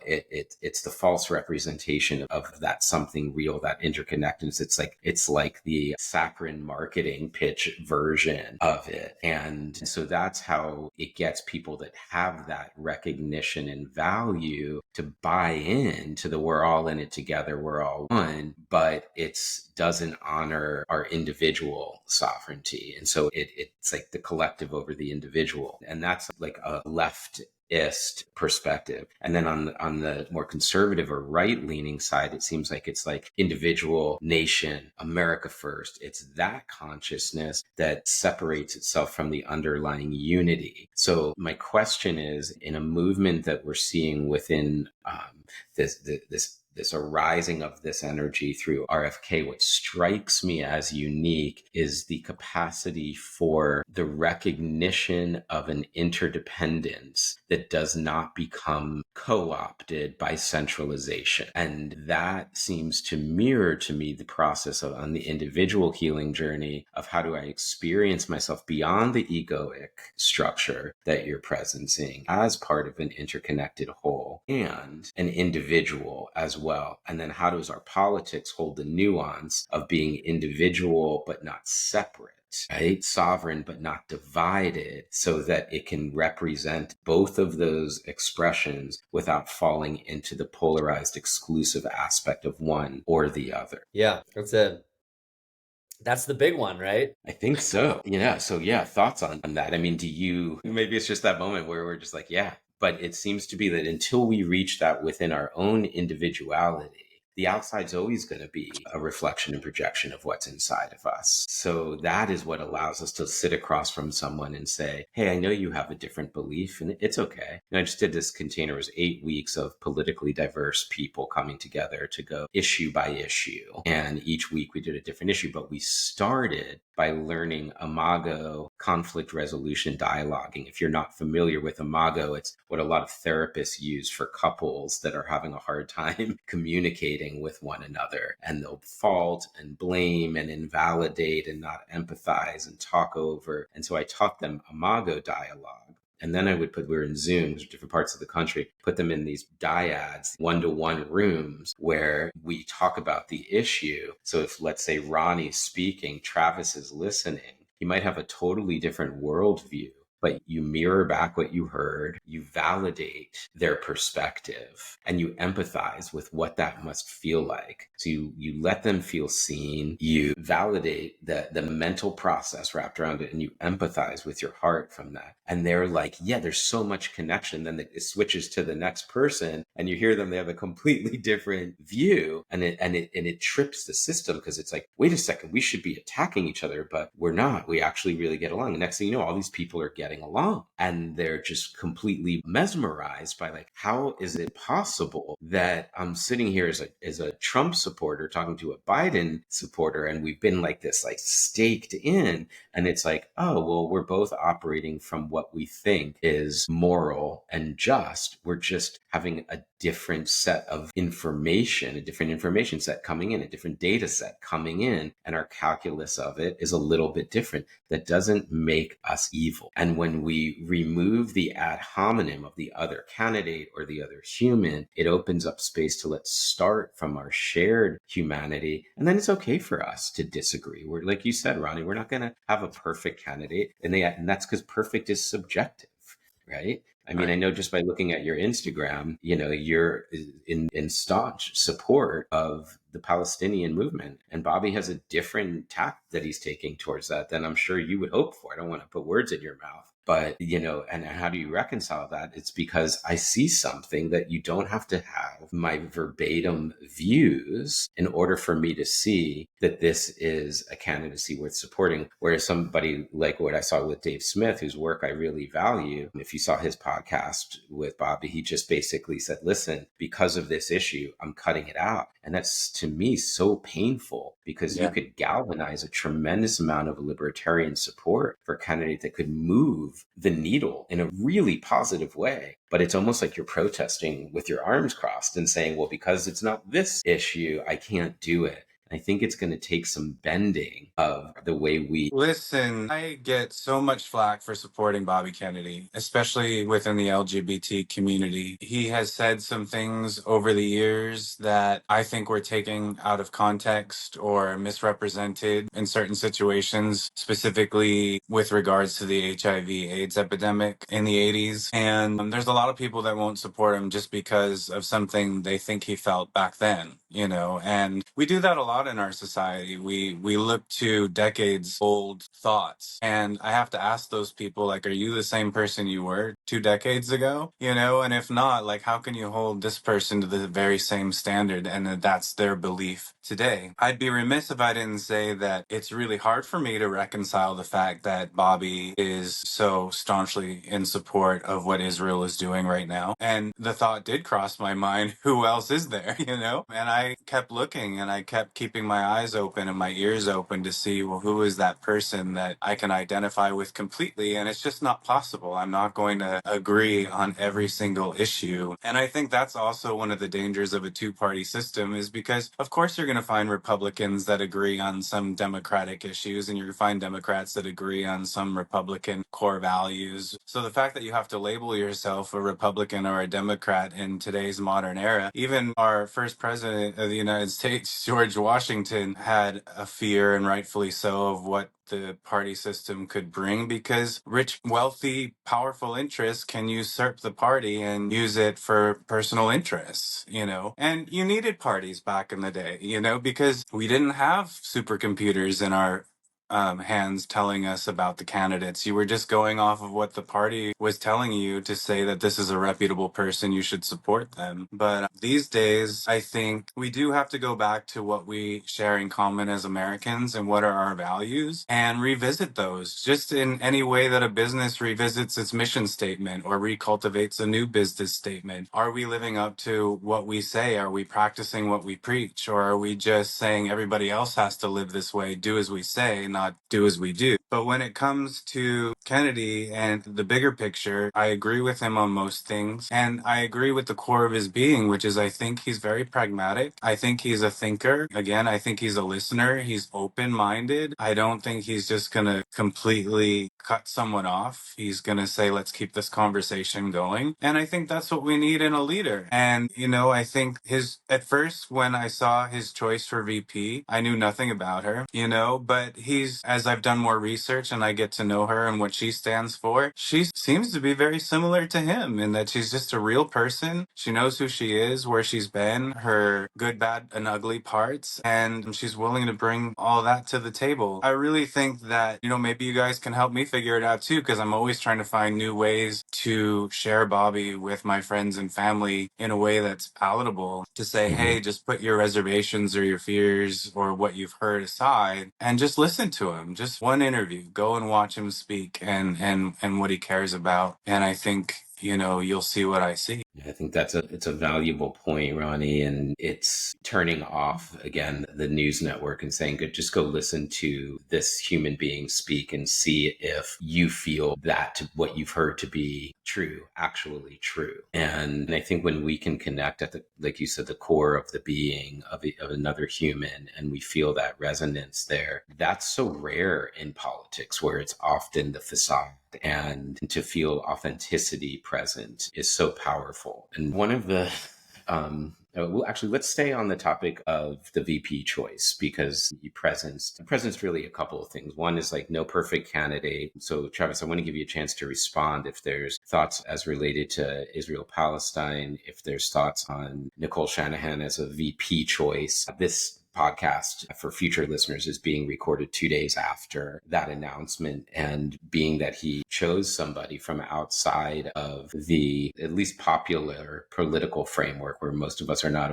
it's the false representation of that something real, that interconnectedness. It's like the saccharine marketing pitch version of it. And so that's how it gets people that have that recognition and value to buy in to the we're all in it together, we're all one, but it's doesn't honor our individual sovereignty. And so it's like the collective over the individual. And that's like a leftist perspective. And then on the more conservative or right leaning side, it seems like it's like individual, nation, America first. It's that consciousness that separates itself from the underlying unity. So my question is, in a movement that we're seeing within this arising of this energy through RFK, what strikes me as unique is the capacity for the recognition of an interdependence that does not become co-opted by centralization. And that seems to mirror to me the process on the individual healing journey of how do I experience myself beyond the egoic structure that you're presencing as part of an interconnected whole and an individual as well. And then how does our politics hold the nuance of being individual but not separate? Right? Sovereign, but not divided, so that it can represent both of those expressions without falling into the polarized, exclusive aspect of one or the other. Yeah, that's the big one, right? I think so. Yeah. So, yeah, thoughts on that. I mean, maybe it's just that moment where we're just like, yeah, but it seems to be that until we reach that within our own individuality, the outside's always going to be a reflection and projection of what's inside of us. So that is what allows us to sit across from someone and say, hey, I know you have a different belief and it's okay. And I just did this container. It was 8 weeks of politically diverse people coming together to go issue by issue. And each week we did a different issue, but we started by learning Imago, conflict resolution dialoguing. If you're not familiar with Imago, it's what a lot of therapists use for couples that are having a hard time communicating with one another. And they'll fault and blame and invalidate and not empathize and talk over. And so I taught them Imago dialogue. And then we were in Zooms, different parts of the country, put them in these dyads, one-to-one rooms where we talk about the issue. So if, let's say, Ronnie's speaking, Travis is listening, he might have a totally different worldview, but you mirror back what you heard, you validate their perspective, and you empathize with what that must feel like. So you let them feel seen, you validate the mental process wrapped around it, and you empathize with your heart from that. And they're like, yeah, there's so much connection. Then it switches to the next person, and you hear them, they have a completely different view, and it trips the system, because it's like, wait a second, we should be attacking each other, but we're not. We actually really get along. The next thing you know, all these people are getting along, and they're just completely mesmerized by, like, how is it possible that I'm sitting here as a Trump supporter talking to a Biden supporter, and we've been like this, like, staked in, and it's like, oh, well, we're both operating from what we think is moral and just. We're just having a different set of information, a different information set coming in, a different data set coming in, and our calculus of it is a little bit different. That doesn't make us evil. And when we remove the ad hominem of the other candidate or the other human, it opens up space to let's start from our shared humanity. And then it's okay for us to disagree. We're, like you said, Ronnie, we're not going to have a perfect candidate. And that's because perfect is subjective, right? I mean, I know just by looking at your Instagram, you're in staunch support of the Palestinian movement. And Bobby has a different tact that he's taking towards that than I'm sure you would hope for. I don't want to put words in your mouth. But, and how do you reconcile that? It's because I see something that you don't have to have my verbatim views in order for me to see that this is a candidacy worth supporting. Whereas somebody like what I saw with Dave Smith, whose work I really value, if you saw his podcast with Bobby, he just basically said, listen, because of this issue, I'm cutting it out. And that's, to me, so painful, because you could galvanize a tremendous amount of libertarian support for a candidate that could move the needle in a really positive way. But it's almost like you're protesting with your arms crossed and saying, well, because it's not this issue, I can't do it. I think it's going to take some bending of the way we Listen, I get so much flack for supporting Bobby Kennedy, especially within the LGBT community. He has said some things over the years that I think were taken out of context or misrepresented in certain situations, specifically with regards to the HIV/AIDS epidemic in the 80s. And there's a lot of people that won't support him just because of something they think he felt back then, you know, and we do that a lot in our society. We look to decades old thoughts, and I have to ask those people, like, are you the same person you were 2 decades ago, you know? And if not, like, how can you hold this person to the very same standard and that that's their belief today? I'd be remiss if I didn't say that it's really hard for me to reconcile the fact that Bobby is so staunchly in support of what Israel is doing right now, and the thought did cross my mind, who else is there, you know? And I kept looking, and I kept keeping my eyes open and my ears open to see, well, who is that person that I can identify with completely? And it's just not possible. I'm not going to agree on every single issue. And I think that's also one of the dangers of a two-party system, is because of course you're going to find Republicans that agree on some Democratic issues, and you're going to find Democrats that agree on some Republican core values. So the fact that you have to label yourself a Republican or a Democrat in today's modern era, even our first president of the United States, George Washington, had a fear, and rightfully so, of what the party system could bring, because rich, wealthy, powerful interests can usurp the party and use it for personal interests, you know. And you needed parties back in the day, you know, because we didn't have supercomputers in our hands telling us about the candidates. You were just going off of what the party was telling you to say that this is a reputable person, you should support them. But these days, I think we do have to go back to what we share in common as Americans and what are our values, and revisit those, just in any way that a business revisits its mission statement or recultivates a new business statement. Are we living up to what we say? Are we practicing what we preach? Or are we just saying everybody else has to live this way, do as we say, not do as we do? But when it comes to Kennedy and the bigger picture, I agree with him on most things. And I agree with the core of his being, which is I think he's very pragmatic. I think he's a thinker. Again, I think he's a listener. He's open-minded. I don't think he's just going to completely cut someone off. He's going to say, let's keep this conversation going. And I think that's what we need in a leader. And, you know, I think at first, when I saw his choice for VP, I knew nothing about her, you know, but as I've done more research and I get to know her and what she stands for, she seems to be very similar to him in that she's just a real person. She knows who she is, where she's been, her good, bad, and ugly parts, and she's willing to bring all that to the table. I really think that, you know, maybe you guys can help me figure it out too, because I'm always trying to find new ways to share Bobby with my friends and family in a way that's palatable, to say, hey, just put your reservations or your fears or what you've heard aside and just listen to him. Just one interview, go and watch him speak and what he cares about. And I think, you know, you'll see what I see. I think it's a valuable point, Ronnie, and it's turning off again the news network and saying, just go listen to this human being speak and see if you feel that what you've heard to be true, actually true. And I think when we can connect at like you said, the core of the being of another human, and we feel that resonance there, that's so rare in politics, where it's often the facade. And to feel authenticity present is so powerful. And one of the, well, actually, let's stay on the topic of the VP choice, because the presence really a couple of things. One is like no perfect candidate. So Travis, I want to give you a chance to respond if there's thoughts as related to Israel-Palestine, if there's thoughts on Nicole Shanahan as a VP choice. This podcast for future listeners is being recorded 2 days after that announcement. And being that he chose somebody from outside of the at least popular political framework, where most of us are not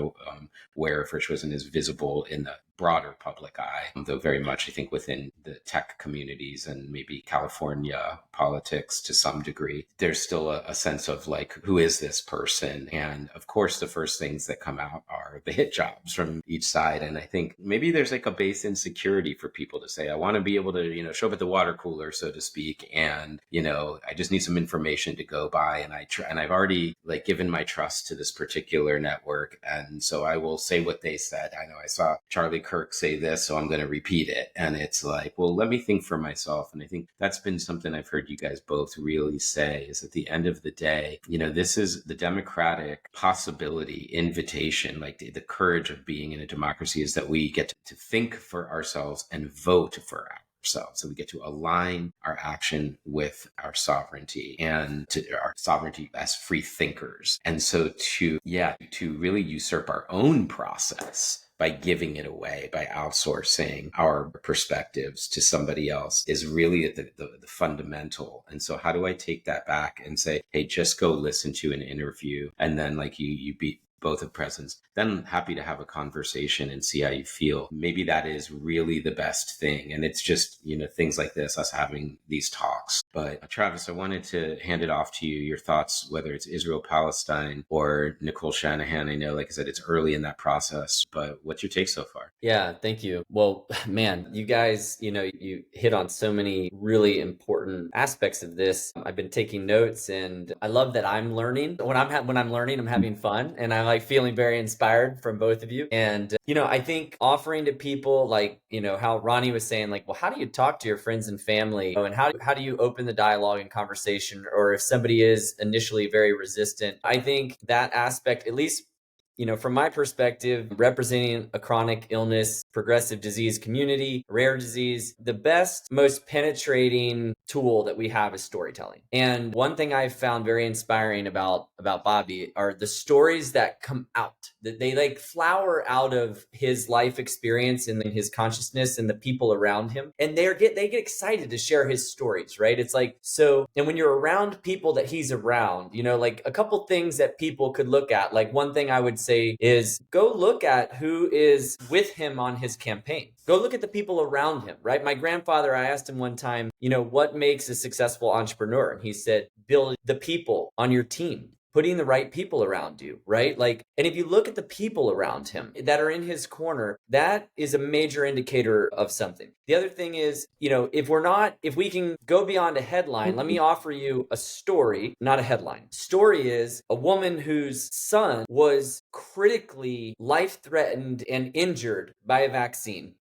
aware of, which wasn't as visible in the broader public eye, though very much, I think, within the tech communities and maybe California politics to some degree, there's still a sense of like, who is this person? And of course, the first things that come out are the hit jobs from each side. And I think maybe there's like a base insecurity for people to say, I want to be able to, you know, show up at the water cooler, so to speak. And, you know, I just need some information to go by. And I've already like given my trust to this particular network. And so I will say what they said. I know I saw Charlie Kirk say this, so I'm going to repeat it. And it's like, well, let me think for myself. And I think that's been something I've heard you guys both really say is at the end of the day, this is the democratic possibility, invitation, like the courage of being in a democracy is that we get to think for ourselves and vote for ourselves. So we get to align our action with our sovereignty and to our sovereignty as free thinkers. And so to really usurp our own process by giving it away, by outsourcing our perspectives to somebody else is really the fundamental. And so how do I take that back and say, hey, just go listen to an interview, and then like you beat both of presence, then I'm happy to have a conversation and see how you feel. Maybe that is really the best thing. And it's just, things like this, us having these talks. But Travis, I wanted to hand it off to you, your thoughts, whether it's Israel, Palestine, or Nicole Shanahan. I know, like I said, it's early in that process, but what's your take so far? Yeah, thank you. Well, man, you guys, you hit on so many really important aspects of this. I've been taking notes, and I love that I'm learning. When I'm learning, I'm having fun, and I'm like feeling very inspired from both of you. And I think offering to people, like how Ronnie was saying, like, well, how do you talk to your friends and family, and how do you open the dialogue and conversation, or if somebody is initially very resistant? I think that aspect, at least from my perspective, representing a chronic illness, progressive disease community, rare disease, the best, most penetrating tool that we have is storytelling. And one thing I've found very inspiring about Bobby are the stories that come out, that they like flower out of his life experience and his consciousness and the people around him. And they get excited to share his stories, right? It's like, so, and when you're around people that he's around, like a couple things that people could look at, like one thing I would say is go look at who is with him on his campaign. Go look at the people around him, right? My grandfather, I asked him one time, what makes a successful entrepreneur? And he said, build the people on your team. Putting the right people around you, right? Like, and if you look at the people around him that are in his corner, that is a major indicator of something. The other thing is, if we can go beyond a headline, let me offer you a story, not a headline. Story is a woman whose son was critically life-threatened and injured by a vaccine,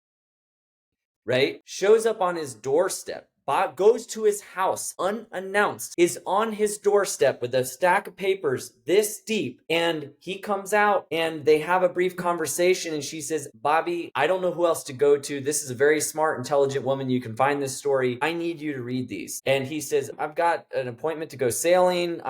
right? Shows up on his doorstep. Bob goes to his house unannounced, is on his doorstep with a stack of papers this deep. And he comes out and they have a brief conversation. And she says, Bobby, I don't know who else to go to. This is a very smart, intelligent woman. You can find this story. I need you to read these. And he says, I've got an appointment to go sailing.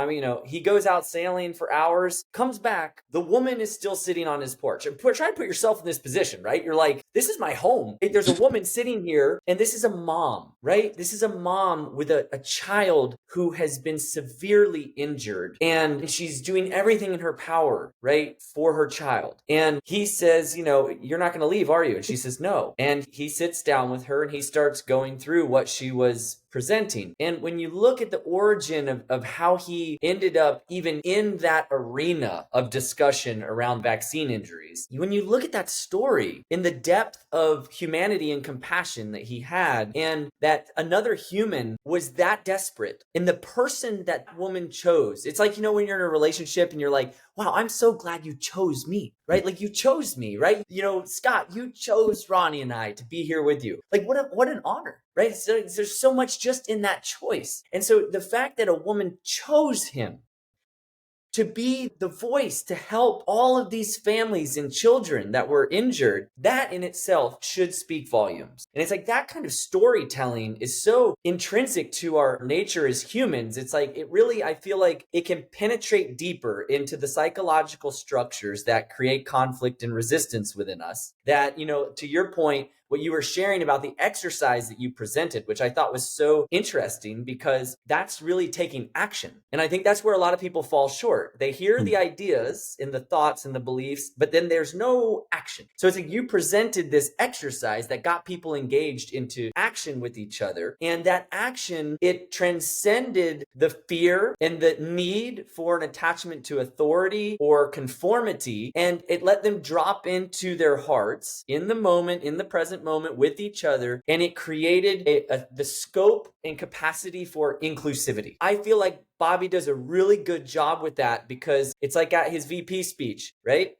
He goes out sailing for hours, comes back. The woman is still sitting on his porch. And try to put yourself in this position, right? You're like, this is my home. There's a woman sitting here and this is a mom, right? This is a mom with a child who has been severely injured, and she's doing everything in her power, right, for her child. And he says, you're not going to leave, are you? And she says, no. And he sits down with her and he starts going through what she was presenting. And when you look at the origin of how he ended up even in that arena of discussion around vaccine injuries, when you look at that story in the depth of humanity and compassion that he had, and that another human was that desperate, and the person that woman chose, it's like, when you're in a relationship and you're like, wow, I'm so glad you chose me, right? Like you chose me, right? Scott, you chose Ronnie and I to be here with you. Like what an honor, right? So there's so much just in that choice. And so the fact that a woman chose him to be the voice to help all of these families and children that were injured, that in itself should speak volumes. And it's like that kind of storytelling is so intrinsic to our nature as humans. It's like, I feel like it can penetrate deeper into the psychological structures that create conflict and resistance within us. That, to your point, what you were sharing about the exercise that you presented, which I thought was so interesting, because that's really taking action. And I think that's where a lot of people fall short. They hear the ideas and the thoughts and the beliefs, but then there's no action. So it's like you presented this exercise that got people engaged into action with each other. And that action, it transcended the fear and the need for an attachment to authority or conformity. And it let them drop into their hearts in the moment, in the present moment with each other, and it created the scope and capacity for inclusivity. I feel like Bobby does a really good job with that, because it's like at his VP speech, right?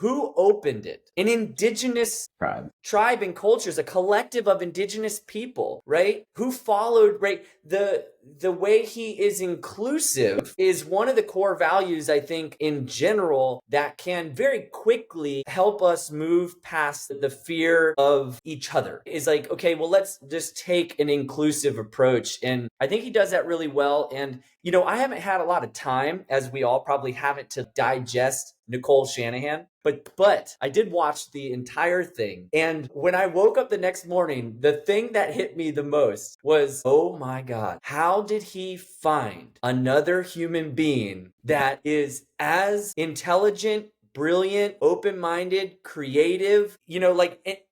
who opened it? An indigenous tribe and cultures, a collective of indigenous people, right? Who followed, right? The way he is inclusive is one of the core values, I think, in general, that can very quickly help us move past the fear of each other. Is like, okay, well, let's just take an inclusive approach. And I think he does that really well. And, you know, I haven't had a lot of time, as we all probably haven't, to digest Nicole Shanahan. But I did watch the entire thing. And when I woke up the next morning, the thing that hit me the most was, oh my God, how did he find another human being that is as intelligent, brilliant, open-minded, creative, you know, like,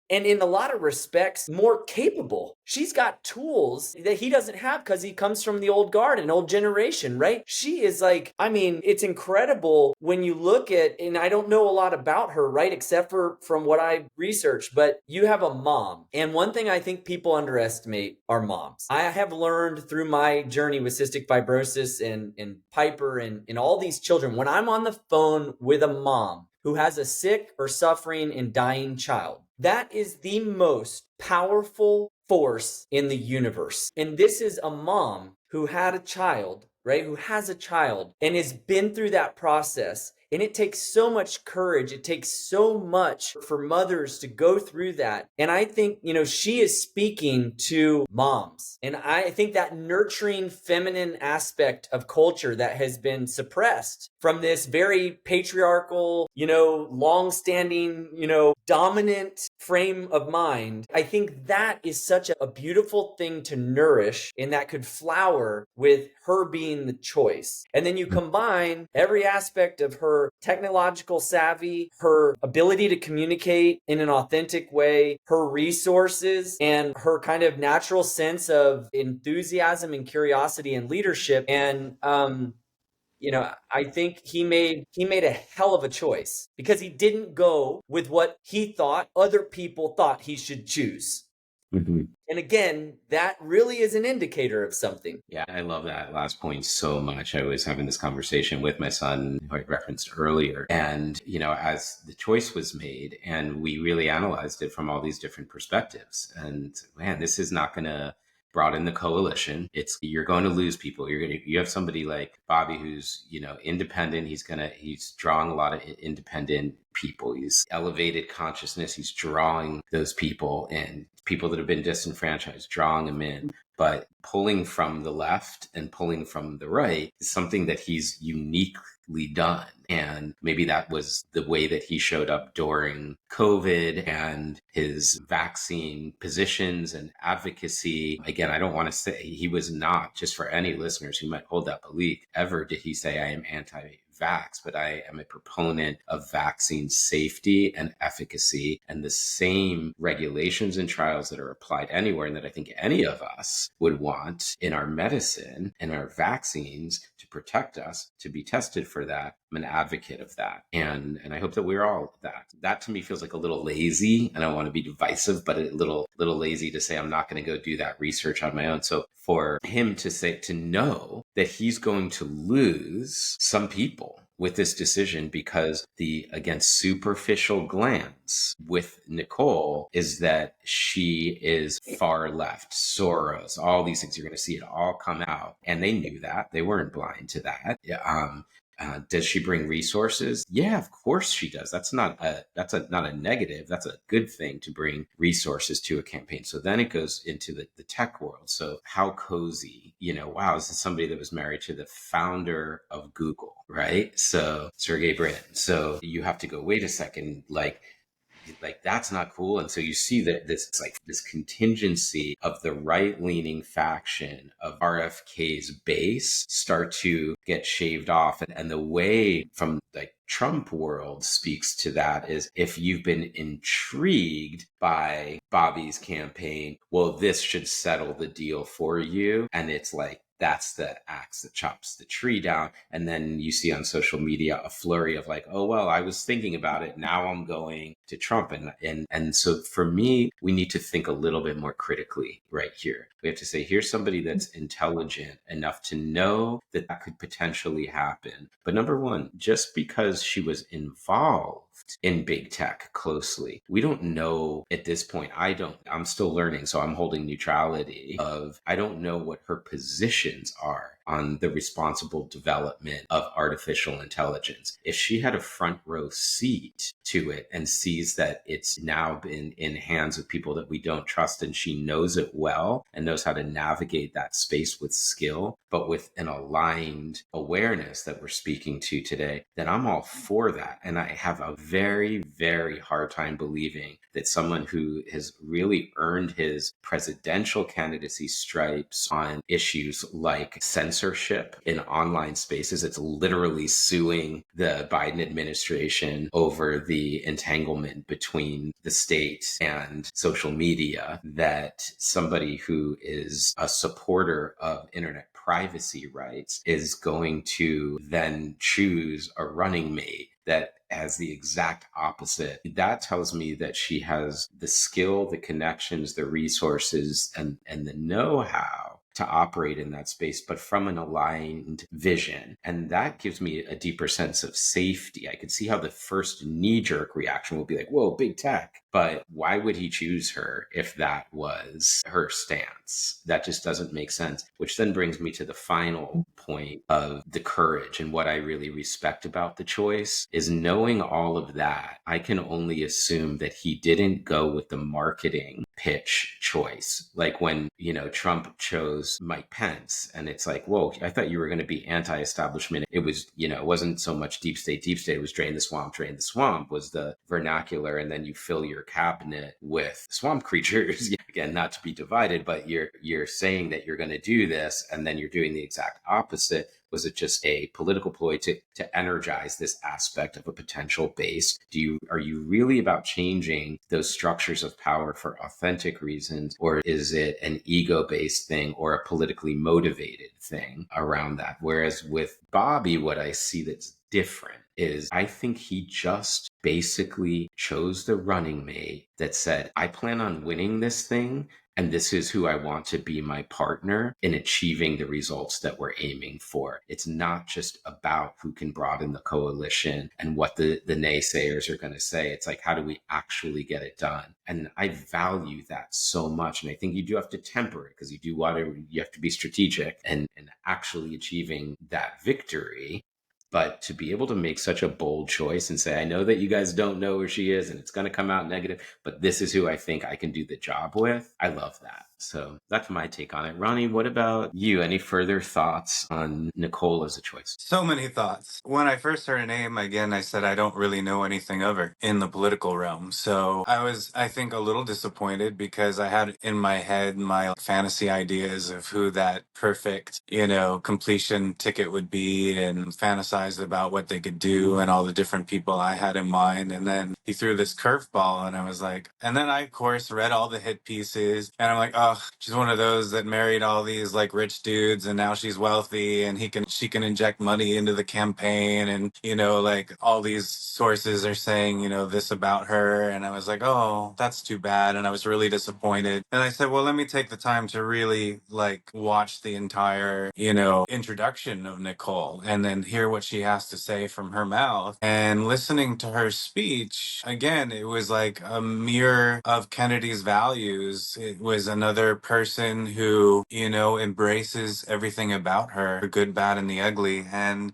and in a lot of respects, more capable. She's got tools that he doesn't have because he comes from the old guard, an old generation, right? She is like, I mean, it's incredible when you look at, and I don't know a lot about her, right? Except for from what I researched, but you have a mom. And one thing I think people underestimate are moms. I have learned through my journey with cystic fibrosis and Piper and all these children, when I'm on the phone with a mom who has a sick or suffering and dying child, that is the most powerful force in the universe. And this is a mom who had a child, right? Who has a child and has been through that process. And it takes so much courage. It takes so much for mothers to go through that. And I think, you know, she is speaking to moms. And I think that nurturing feminine aspect of culture that has been suppressed from this very patriarchal, you know, long-standing, you know, dominant frame of mind. I think that is such a beautiful thing to nourish, and that could flower with her being the choice. And then you combine every aspect of her technological savvy, her ability to communicate in an authentic way, her resources, and her kind of natural sense of enthusiasm and curiosity and leadership. And you know, I think he made a hell of a choice because he didn't go with what he thought other people thought he should choose. Mm-hmm. And again, that really is an indicator of something. Yeah, I love that last point so much. I was having this conversation with my son, who I referenced earlier. And, you know, as the choice was made and we really analyzed it from all these different perspectives, and man, this is not going to broaden the coalition. You're going to lose people. You have somebody like Bobby who's, you know, independent. He's drawing a lot of independent people. He's elevated consciousness. He's drawing those people, and people that have been disenfranchised, drawing them in. But pulling from the left and pulling from the right is something that he's uniquely done. And maybe that was the way that he showed up during COVID and his vaccine positions and advocacy. Again, I don't want to say he was not, just for any listeners who might hold that belief, ever did he say, I am anti-vax, but I am a proponent of vaccine safety and efficacy and the same regulations and trials that are applied anywhere, and that I think any of us would want in our medicine and our vaccines to protect us, to be tested for that. I'm an advocate of that. And I hope that we're all that. That to me feels like a little lazy. I don't want to be divisive, but a little lazy to say I'm not going to go do that research on my own. So for him to know that he's going to lose some people with this decision because the, again, superficial glance with Nicole is that she is far left, Soros, all these things. You're going to see it all come out. And they knew that. They weren't blind to that. Does she bring resources? Yeah, of course she does. That's not a negative. That's a good thing to bring resources to a campaign. So then it goes into the tech world. So how cozy, you know, wow, this is somebody that was married to the founder of Google, right? So Sergey Brin. So you have to go, wait a second, like that's not cool. And so you see that this contingency of the right-leaning faction of RFK's base start to get shaved off. And the way from like Trump world speaks to that is, if you've been intrigued by Bobby's campaign, well, this should settle the deal for you. And it's like that's the axe that chops the tree down. And then you see on social media a flurry of like, oh, well, I was thinking about it. Now I'm going to Trump. And so for me, we need to think a little bit more critically right here. We have to say, here's somebody that's intelligent enough to know that that could potentially happen. But number one, just because she was involved in big tech closely, we don't know at this point. I'm still learning, so I'm holding neutrality of, I don't know what her positions are on the responsible development of artificial intelligence. If she had a front row seat to it and sees that it's now been in hands of people that we don't trust, and she knows it well and knows how to navigate that space with skill, but with an aligned awareness that we're speaking to today, then I'm all for that. And I have a very, very hard time believing that someone who has really earned his presidential candidacy stripes on issues like censorship in online spaces, it's literally suing the Biden administration over the entanglement between the state and social media, that somebody who is a supporter of internet privacy rights is going to then choose a running mate that has the exact opposite. That tells me that she has the skill, the connections, the resources, and the know-how to operate in that space, but from an aligned vision. And that gives me a deeper sense of safety. I could see how the first knee-jerk reaction will be like, whoa, big tech. But why would he choose her if that was her stance? That just doesn't make sense. Which then brings me to the final point of the courage. And what I really respect about the choice is, knowing all of that, I can only assume that he didn't go with the marketing pitch choice. Like when, Trump chose Mike Pence, and it's like, whoa, I thought you were going to be anti-establishment. It was, it wasn't so much deep state. It was drain the swamp was the vernacular. And then you fill your cabinet with swamp creatures. Again, not to be divided, but you're saying that you're going to do this, and then you're doing the exact opposite. Was it just a political ploy to energize this aspect of a potential base? Are you really about changing those structures of power for authentic reasons, or is it an ego-based thing or a politically motivated thing around that? Whereas with Bobby, what I see that's different is, I think he just basically chose the running mate that said, I plan on winning this thing, and this is who I want to be my partner in achieving the results that we're aiming for. It's not just about who can broaden the coalition and what the naysayers are going to say. It's like, how do we actually get it done? And I value that so much. And I think you do have to temper it, because you have to be strategic and actually achieving that victory. But to be able to make such a bold choice and say, I know that you guys don't know where she is and it's going to come out negative, but this is who I think I can do the job with. I love that. So that's my take on it. Ronnie, what about you? Any further thoughts on Nicole as a choice? So many thoughts. When I first heard her name, again, I said I don't really know anything of her in the political realm. So I was, I think, a little disappointed, because I had in my head my fantasy ideas of who that perfect, completion ticket would be, and fantasized about what they could do and all the different people I had in mind. And then he threw this curveball, and I was like, and then I, of course, read all the hit pieces, and I'm like, oh, she's one of those that married all these like rich dudes, and now she's wealthy, and she can inject money into the campaign, and like all these sources are saying this about her. And I was like, oh, that's too bad. And I was really disappointed, and I said, well, let me take the time to really like watch the entire introduction of Nicole, and then hear what she has to say from her mouth. And listening to her speech, again, it was like a mirror of Kennedy's values. It was another person who embraces everything about her, the good, bad, and the ugly. And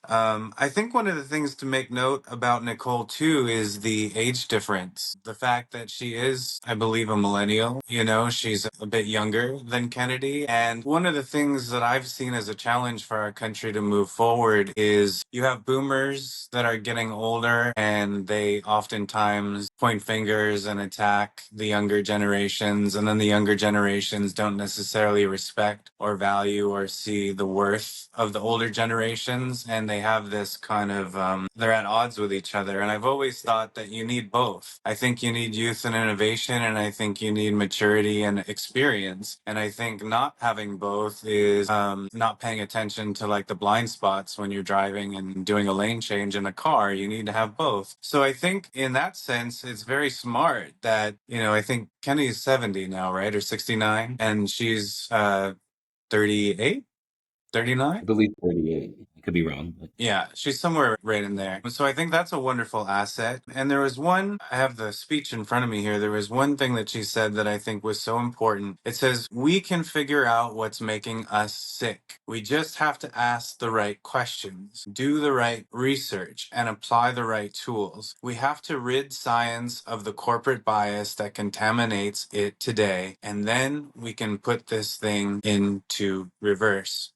I think one of the things to make note about Nicole, too, is the age difference. The fact that she is, I believe, a millennial. She's a bit younger than Kennedy. And one of the things that I've seen as a challenge for our country to move forward is, you have boomers that are getting older, and they oftentimes point fingers and attack the younger generations. And then the younger generations don't necessarily respect or value or see the worth of the older generations, and they they have this kind of, they're at odds with each other. And I've always thought that you need both. I think you need youth and innovation, and I think you need maturity and experience. And I think not having both is not paying attention to like the blind spots when you're driving and doing a lane change in a car. You need to have both. So I think in that sense, it's very smart that, I think Kenny's 70 now, right? Or 69. And she's 38, I 39. believe 38. I could be wrong, but Yeah, she's somewhere right in there. So I think that's a wonderful asset. And there was one, I have the speech in front of me here. There was one thing that she said that I think was so important. It says, we can figure out what's making us sick. We just have to ask the right questions, do the right research, and apply the right tools. We have to rid science of the corporate bias that contaminates it today. And then we can put this thing into reverse.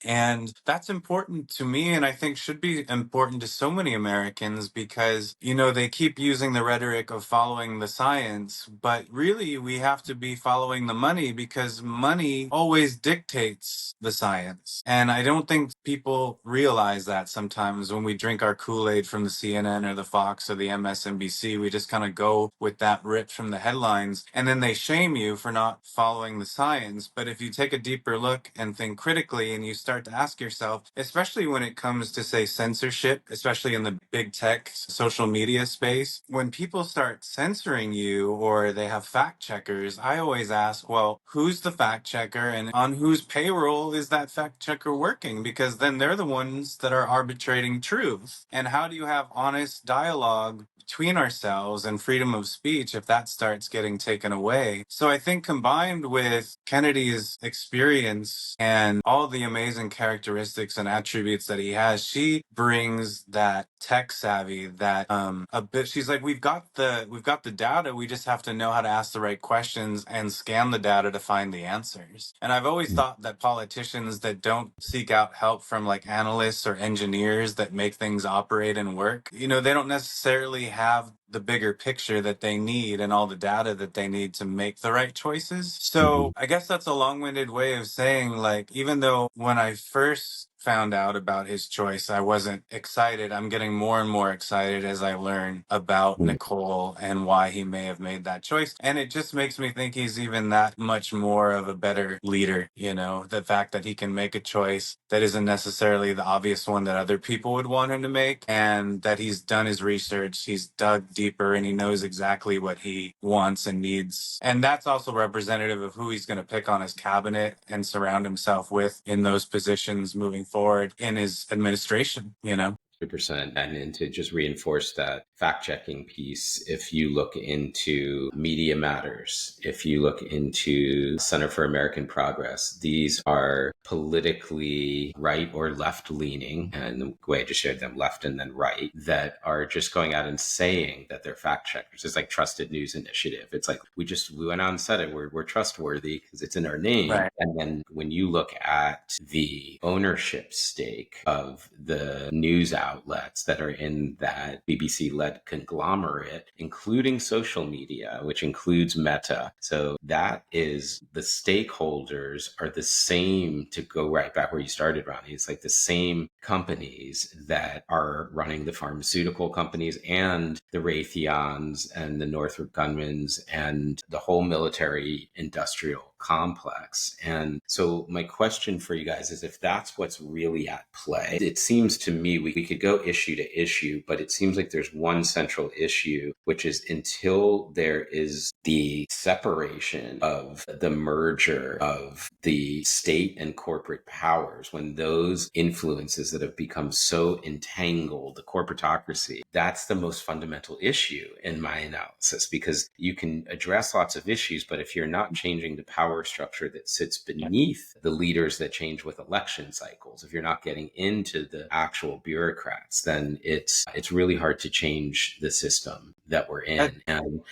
And that's important to me, and I think should be important to so many Americans because, they keep using the rhetoric of following the science, but really we have to be following the money because money always dictates the science. And I don't think people realize that sometimes when we drink our Kool-Aid from the CNN or the Fox or the MSNBC, we just kind of go with that ripped from the headlines, and then they shame you for not following the science. But if you take a deeper look and think critically and you start to ask yourself, especially when it comes to, say, censorship, especially in the big tech social media space, when people start censoring you or they have fact checkers, I always ask, well, who's the fact checker and on whose payroll is that fact checker working? Because then they're the ones that are arbitrating truth. And how do you have honest dialogue between ourselves and freedom of speech if that starts getting taken away? So I think combined with Kennedy's experience and all the amazing characteristics and attributes that he has, she brings that tech savvy, that a bit. She's like, we've got the data, we just have to know how to ask the right questions and scan the data to find the answers. And I've always thought that politicians that don't seek out help from like analysts or engineers that make things operate and work, they don't necessarily have the bigger picture that they need and all the data that they need to make the right choices. So I guess that's a long-winded way of saying, like, even though when I first found out about his choice, I wasn't excited. I'm getting more and more excited as I learn about Nicole and why he may have made that choice. And it just makes me think he's even that much more of a better leader, the fact that he can make a choice that isn't necessarily the obvious one that other people would want him to make, and that he's done his research, he's dug deeper, and he knows exactly what he wants and needs. And that's also representative of who he's going to pick on his cabinet and surround himself with in those positions moving forward in his administration. 100%. And to just reinforce that fact checking piece, if you look into Media Matters, if you look into Center for American Progress, these are politically right or left leaning, and the way I just shared them, left and then right, that are just going out and saying that they're fact checkers. It's like Trusted News Initiative. It's like we went out and said it, we're trustworthy because it's in our name. Right. And then when you look at the ownership stake of the news outlets that are in that BBC-led conglomerate, including social media, which includes Meta. So that is, the stakeholders are the same, to go right back where you started, Ronnie. It's like the same companies that are running the pharmaceutical companies and the Raytheons and the Northrop Grumman's and the whole military industrial complex. And so my question for you guys is, if that's what's really at play, it seems to me we could go issue to issue, but it seems like there's one central issue, which is until there is the separation of the merger of the state and corporate powers, when those influences that have become so entangled, the corporatocracy, that's the most fundamental issue in my analysis, because you can address lots of issues, but if you're not changing the power structure that sits beneath the leaders that change with election cycles, if you're not getting into the actual bureaucrats, then it's really hard to change the system that we're in. And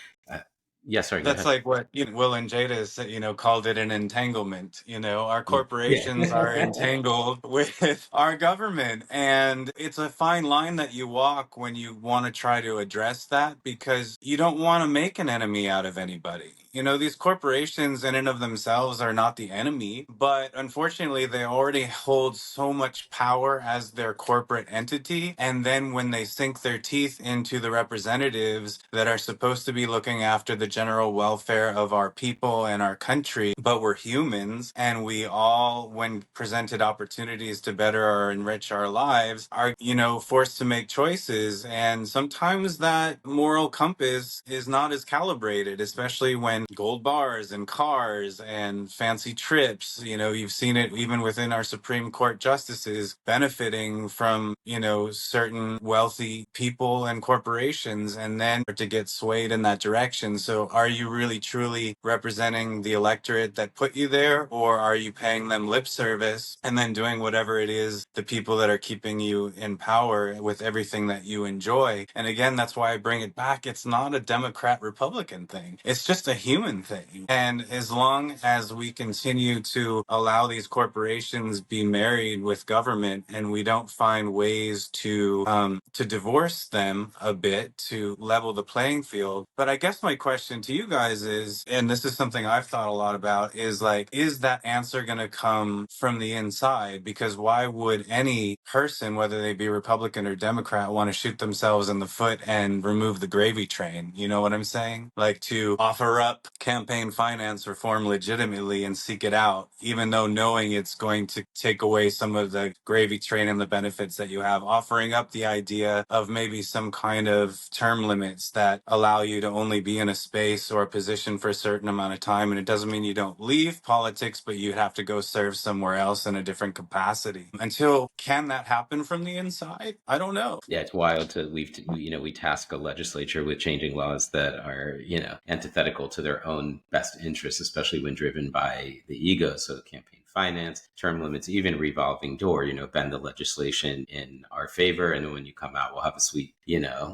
yeah, sorry, go That's ahead. like what Will and Jada said, called it an entanglement. Our corporations are Yeah. entangled with our government. And it's a fine line that you walk when you want to try to address that, because you don't want to make an enemy out of anybody. These corporations in and of themselves are not the enemy, but unfortunately, they already hold so much power as their corporate entity. And then when they sink their teeth into the representatives that are supposed to be looking after the general welfare of our people and our country, but we're humans, and we all, when presented opportunities to better or enrich our lives, are, forced to make choices. And sometimes that moral compass is not as calibrated, especially when gold bars and cars and fancy trips, you've seen it even within our Supreme Court justices benefiting from, certain wealthy people and corporations, and then to get swayed in that direction. So are you really truly representing the electorate that put you there, or are you paying them lip service and then doing whatever it is the people that are keeping you in power with everything that you enjoy? And again, that's why I bring it back. It's not a Democrat Republican thing. It's just a human thing. And as long as we continue to allow these corporations be married with government, and we don't find ways to divorce them a bit to level the playing field. But I guess my question to you guys is, and this is something I've thought a lot about, is like, is that answer going to come from the inside? Because why would any person, whether they be Republican or Democrat, want to shoot themselves in the foot and remove the gravy train? You know what I'm saying? Like, to offer up campaign finance reform legitimately and seek it out, even though knowing it's going to take away some of the gravy train and the benefits that you have, offering up the idea of maybe some kind of term limits that allow you to only be in a space or a position for a certain amount of time. And it doesn't mean you don't leave politics, but you'd have to go serve somewhere else in a different capacity. Can that happen from the inside? I don't know. Yeah, it's wild to we task a legislature with changing laws that are, antithetical to their own best interests, especially when driven by the ego. So campaign finance, term limits, even revolving door, bend the legislation in our favor. And then when you come out, we'll have a sweet,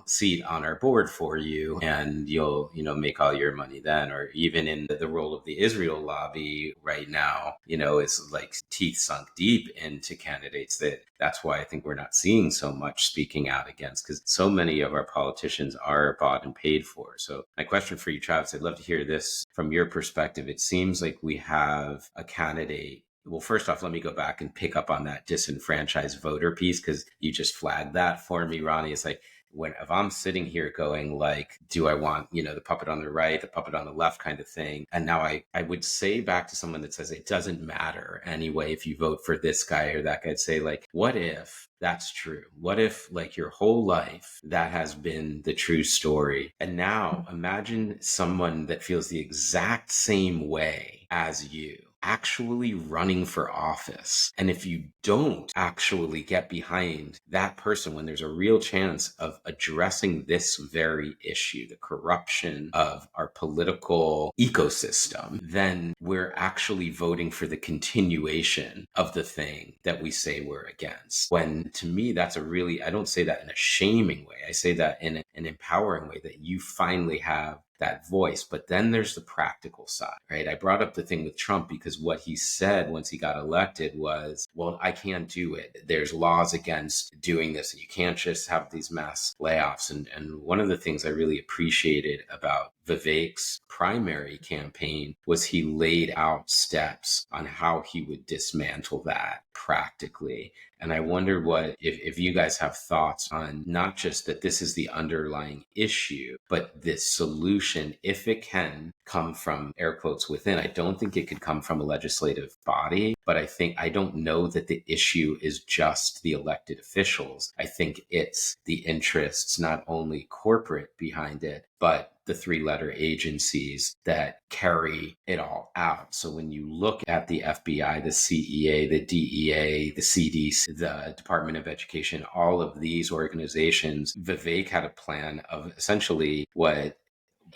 seat on our board for you, and you'll, make all your money then. Or even in the role of the Israel lobby right now, is like teeth sunk deep into candidates. That's why I think we're not seeing so much speaking out against, because so many of our politicians are bought and paid for. So my question for you, Travis, I'd love to hear this from your perspective. It seems like we have a candidate. Well, first off, let me go back and pick up on that disenfranchised voter piece, because you just flagged that for me, Ronnie. It's like, if I'm sitting here going like, do I want, the puppet on the right, the puppet on the left kind of thing? And now I would say back to someone that says it doesn't matter anyway if you vote for this guy or that guy, I'd say like, what if that's true? What if like your whole life that has been the true story? And now imagine someone that feels the exact same way as you actually running for office. And if you don't actually get behind that person when there's a real chance of addressing this very issue, the corruption of our political ecosystem, then we're actually voting for the continuation of the thing that we say we're against. When to me, that's I don't say that in a shaming way. I say that in an empowering way, that you finally have that voice. But then there's the practical side, right? I brought up the thing with Trump because what he said once he got elected was, well, I can't do it. There's laws against doing this. You can't just have these mass layoffs. And one of the things I really appreciated about Vivek's primary campaign was he laid out steps on how he would dismantle that practically. And I wonder if you guys have thoughts on not just that this is the underlying issue, but this solution, if it can come from air quotes within. I don't think it could come from a legislative body, but I don't know that the issue is just the elected officials. I think it's the interests, not only corporate behind it, but the three-letter agencies that carry it all out. So when you look at the FBI, the CEA, the DEA, the CDC, the Department of Education, all of these organizations, Vivek had a plan of essentially what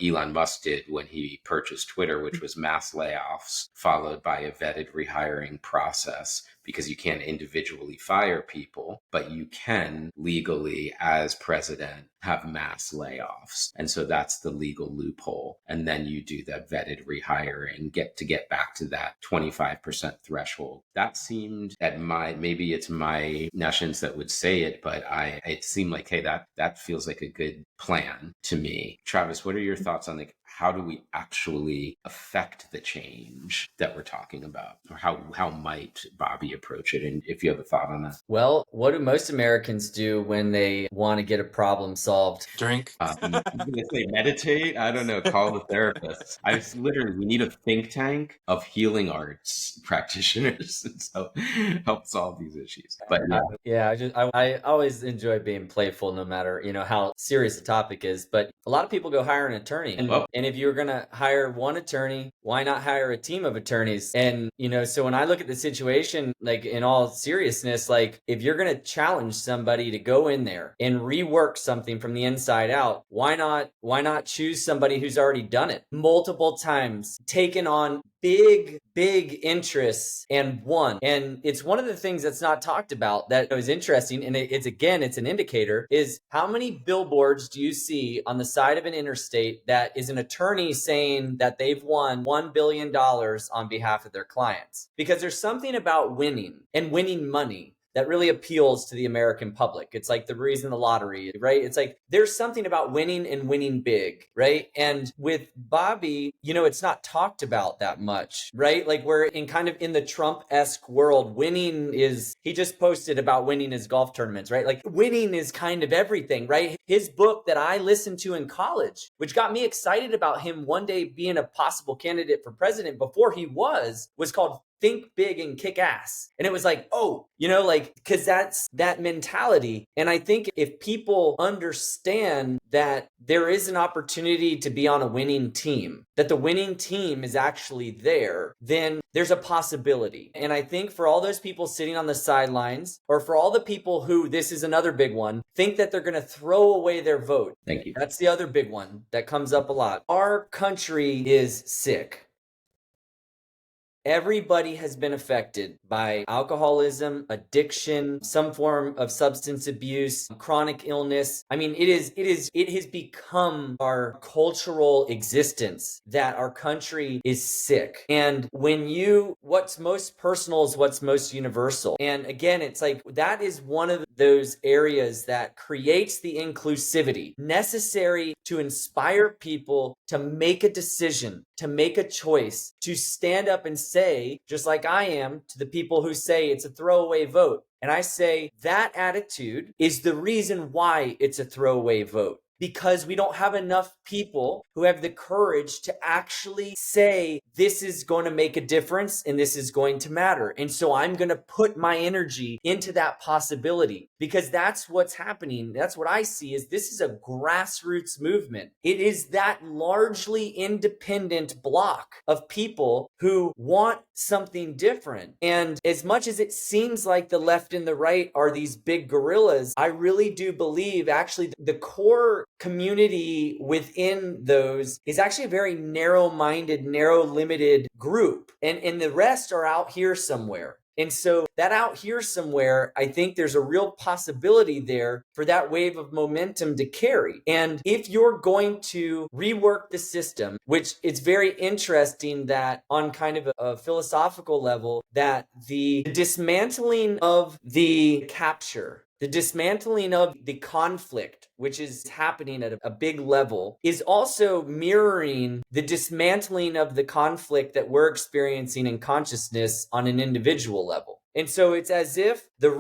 Elon Musk did when he purchased Twitter, which was mass layoffs followed by a vetted rehiring process, because you can't individually fire people, but you can legally, as president, have mass layoffs. And so that's the legal loophole. And then you do that vetted rehiring, get back to that 25% threshold. That seemed maybe it's my nations that would say it, but it seemed like, hey, that feels like a good plan to me. Travis, what are your thoughts on how do we actually affect the change that we're talking about? Or how might Bobby approach it? And if you have a thought on that. Well, what do most Americans do when they want to get a problem solved? Drink. I'm gonna say meditate. I don't know. Call the therapist. We need a think tank of healing arts practitioners, and so help solve these issues. But yeah, I always enjoy being playful, no matter how serious the topic is. But a lot of people go hire an attorney, and if you're gonna hire one attorney, why not hire a team of attorneys? And so when I look at the situation, like in all seriousness, like if you're gonna challenge somebody to go in there and rework something from the inside out, why not choose somebody who's already done it multiple times, taken on big interests and won? And it's one of the things that's not talked about that is interesting, and it's an indicator, is how many billboards do you see on the side of an interstate that is an attorney saying that they've won $1 billion on behalf of their clients? Because there's something about winning and winning money that really appeals to the American public. It's like the reason the lottery, right? It's like there's something about winning and winning big, right? And with Bobby, it's not talked about that much, right? Like we're in kind of in the Trump-esque world. Winning is, he just posted about winning his golf tournaments, right? Like winning is kind of everything, right? His book that I listened to in college, which got me excited about him one day being a possible candidate for president before he was called Think Big and Kick Ass. And it was like, because that's that mentality. And I think if people understand that there is an opportunity to be on a winning team, that the winning team is actually there, then there's a possibility. And I think for all those people sitting on the sidelines, or for all the people who, this is another big one, think that they're going to throw away their vote. Thank you. That's the other big one that comes up a lot. Our country is sick. Everybody has been affected by alcoholism, addiction, some form of substance abuse, chronic illness. I mean, it has become our cultural existence that our country is sick. And what's most personal is what's most universal. And again, it's like that is one of those areas that creates the inclusivity necessary to inspire people to make a decision, to make a choice, to stand up and say, just like I am, to the people who say it's a throwaway vote. And I say that attitude is the reason why it's a throwaway vote. Because we don't have enough people who have the courage to actually say, this is going to make a difference and this is going to matter. And so I'm going to put my energy into that possibility, because that's what's happening. That's what I see, is this is a grassroots movement. It is that largely independent block of people who want something different. And as much as it seems like the left and the right are these big gorillas, I really do believe actually the core community within those is actually a very narrow-minded, narrow-limited group. And the rest are out here somewhere. And so that out here somewhere, I think there's a real possibility there for that wave of momentum to carry. And if you're going to rework the system, which it's very interesting that on kind of a philosophical level, that the dismantling of the capture, the dismantling of the conflict, which is happening at a big level, is also mirroring the dismantling of the conflict that we're experiencing in consciousness on an individual level. And so it's as if the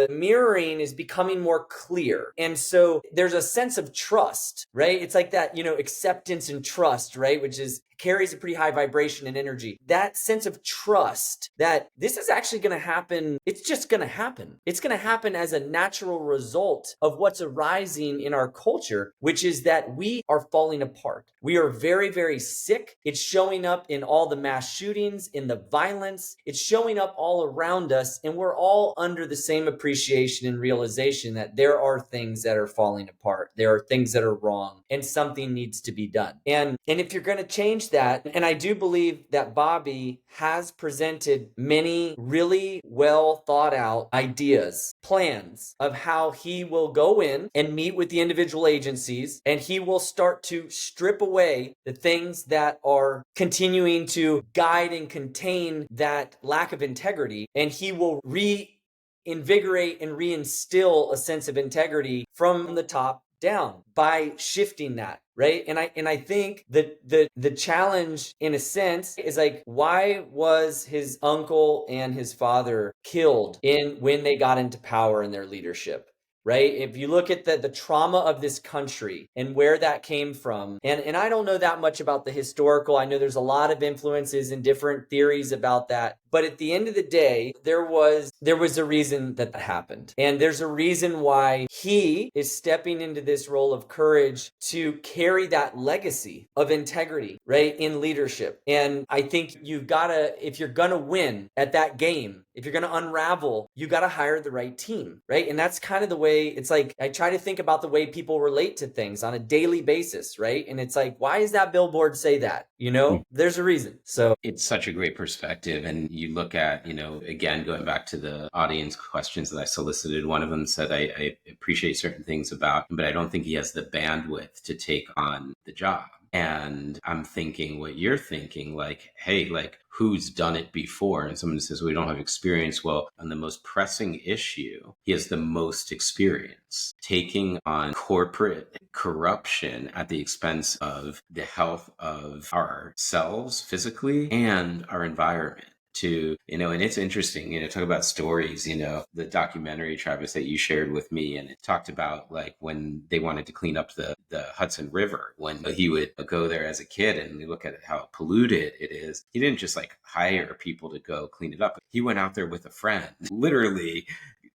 mirroring is becoming more clear. And so there's a sense of trust, right? It's like that, acceptance and trust, right? Which carries a pretty high vibration and energy. That sense of trust that this is actually going to happen. It's just going to happen. It's going to happen as a natural result of what's arising in our culture, which is that we are falling apart. We are very, very sick. It's showing up in all the mass shootings, in the violence. It's showing up all around us, and we're all under the same appreciation and realization that there are things that are falling apart. There are things that are wrong, and something needs to be done. And if you're going to change that, and I do believe that Bobby has presented many really well thought out ideas, plans of how he will go in and meet with the individual agencies, and he will start to strip away the things that are continuing to guide and contain that lack of integrity, and he will reinvigorate and reinstill a sense of integrity from the top down by shifting that, right? And I think that the challenge in a sense is like, why was his uncle and his father killed when they got into power in their leadership? Right? If you look at the trauma of this country and where that came from, and I don't know that much about the historical. I know there's a lot of influences and different theories about that. But at the end of the day, there was a reason that happened. And there's a reason why he is stepping into this role of courage to carry that legacy of integrity, right, in leadership. And I think you've got to, if you're going to win at that game, if you're going to unravel, you got to hire the right team, right? And that's kind of the way, it's like, I try to think about the way people relate to things on a daily basis, right? And it's like, why does that billboard say that? There's a reason. So it's such a great perspective. And you look at, again, going back to the audience questions that I solicited, one of them said, I appreciate certain things about him, but I don't think he has the bandwidth to take on the job. And I'm thinking what you're thinking, like, hey, like, who's done it before? And someone says, we don't have experience. Well, on the most pressing issue, he has the most experience taking on corporate corruption at the expense of the health of ourselves physically and our environment. And it's interesting, talk about stories, the documentary, Travis, that you shared with me, and it talked about like when they wanted to clean up the Hudson River, when he would go there as a kid and look at how polluted it is. He didn't just like hire people to go clean it up. He went out there with a friend, literally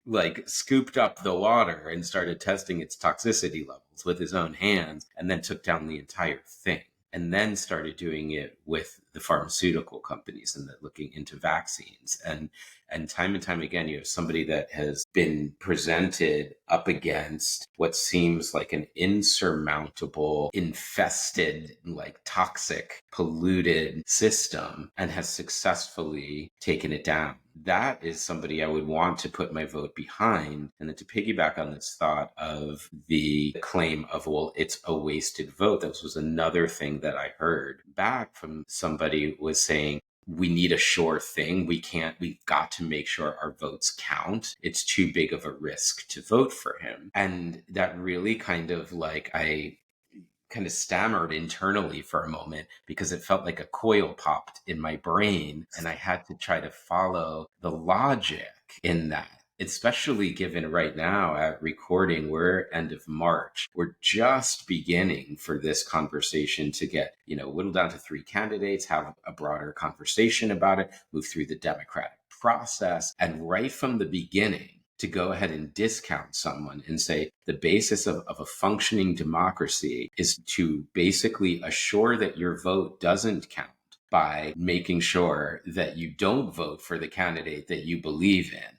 like scooped up the water and started testing its toxicity levels with his own hands, and then took down the entire thing. And then started doing it with the pharmaceutical companies and looking into vaccines. And time again, you have somebody that has been presented up against what seems like an insurmountable, infested, like toxic, polluted system, and has successfully taken it down. That is somebody I would want to put my vote behind. And then to piggyback on this thought of the claim of, well, it's a wasted vote. This was another thing that I heard back from somebody was saying, we need a sure thing. We've got to make sure our votes count. It's too big of a risk to vote for him. And that really kind of like, I kind of stammered internally for a moment because it felt like a coil popped in my brain, and I had to try to follow the logic in that. Especially given right now at recording, we're end of March. We're just beginning for this conversation to get, whittled down to 3 candidates, have a broader conversation about it, move through the democratic process. And right from the beginning, to go ahead and discount someone and say the basis of a functioning democracy is to basically assure that your vote doesn't count by making sure that you don't vote for the candidate that you believe in.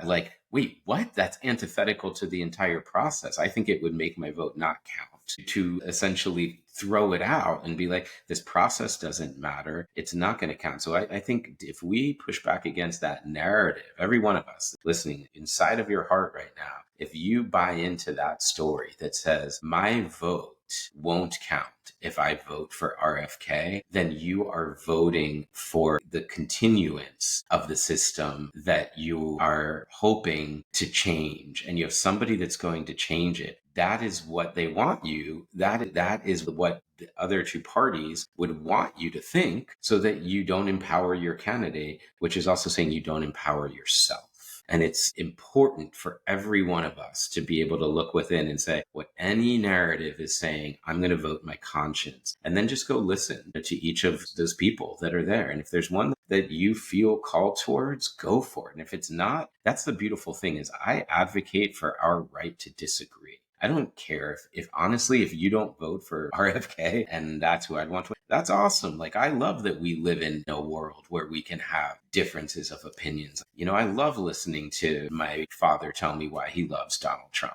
Like, wait, what? That's antithetical to the entire process. I think it would make my vote not count, to essentially throw it out and be like, this process doesn't matter. It's not going to count. So I think if we push back against that narrative, every one of us listening inside of your heart right now, if you buy into that story that says my vote won't count if I vote for RFK, then you are voting for the continuance of the system that you are hoping to change. And you have somebody that's going to change it. That is what they want you. That is what the other two parties would want you to think, so that you don't empower your candidate, which is also saying you don't empower yourself. And it's important for every one of us to be able to look within and say, what any narrative is saying, I'm going to vote my conscience. And then just go listen to each of those people that are there. And if there's one that you feel called towards, go for it. And if it's not, that's the beautiful thing, is I advocate for our right to disagree. I don't care if honestly, if you don't vote for RFK and that's who I'd want to, that's awesome. Like, I love that we live in a world where we can have differences of opinions. I love listening to my father tell me why he loves Donald Trump.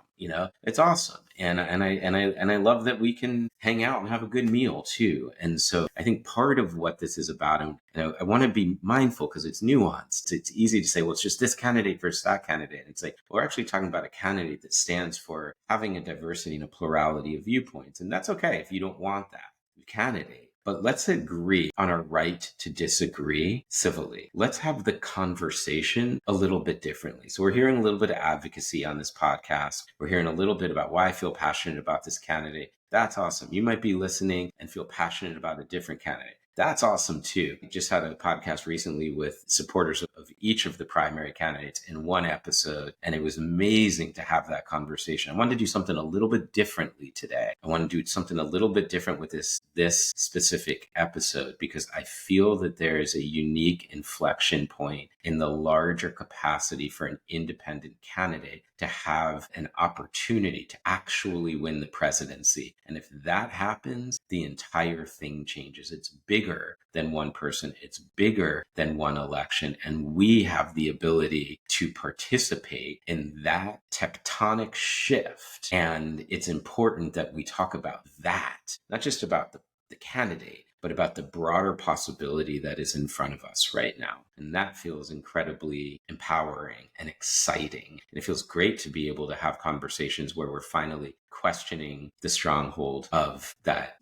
It's awesome. And I love that we can hang out and have a good meal too. And so I think part of what this is about, and I want to be mindful because it's nuanced. It's easy to say, well, it's just this candidate versus that candidate. It's like, we're actually talking about a candidate that stands for having a diversity and a plurality of viewpoints. And that's okay if you don't want that candidate. But let's agree on our right to disagree civilly. Let's have the conversation a little bit differently. So we're hearing a little bit of advocacy on this podcast. We're hearing a little bit about why I feel passionate about this candidate. That's awesome. You might be listening and feel passionate about a different candidate. That's awesome too. I just had a podcast recently with supporters of each of the primary candidates in one episode, and it was amazing to have that conversation. I wanted to do something a little bit differently today. I want to do something a little bit different with this specific episode because I feel that there is a unique inflection point in the larger capacity for an independent candidate to have an opportunity to actually win the presidency. And if that happens, the entire thing changes. It's bigger than one person. It's bigger than one election. And we have the ability to participate in that tectonic shift. And it's important that we talk about that, not just about the candidate, but about the broader possibility that is in front of us right now. And that feels incredibly empowering and exciting. And it feels great to be able to have conversations where we're finally questioning the stronghold of that,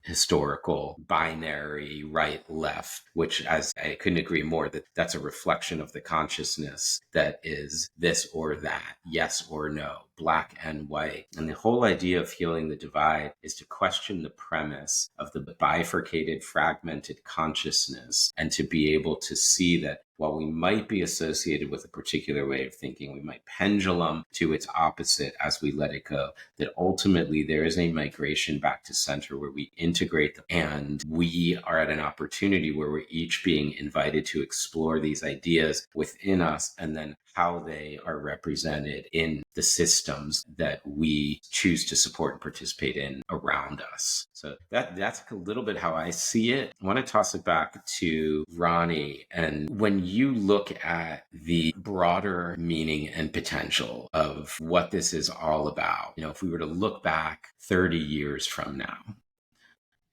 historical binary right left, which, as I couldn't agree more, that's a reflection of the consciousness that is this or that, yes or no, black and white. And the whole idea of healing the divide is to question the premise of the bifurcated, fragmented consciousness and to be able to see that while we might be associated with a particular way of thinking, we might pendulum to its opposite as we let it go, that ultimately there is a migration back to center where we integrate them. And we are at an opportunity where we're each being invited to explore these ideas within us and then how they are represented in the systems that we choose to support and participate in around us. So that's a little bit how I see it. I want to toss it back to Ronnie. And when you look at the broader meaning and potential of what this is all about, if we were to look back 30 years from now,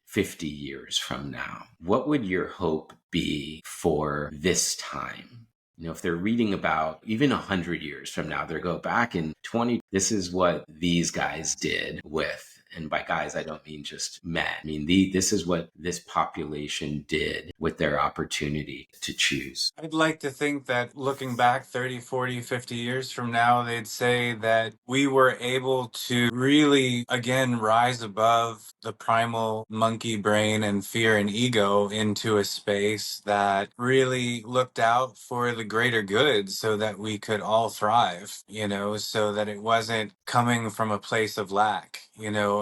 50 years from now, what would your hope be for this time? If they're reading about even 100 years from now, they go back in 20, this is what these guys did with, and by guys, I don't mean just men. I mean, this is what this population did with their opportunity to choose. I'd like to think that looking back 30, 40, 50 years from now, they'd say that we were able to really, again, rise above the primal monkey brain and fear and ego into a space that really looked out for the greater good so that we could all thrive, so that it wasn't coming from a place of lack,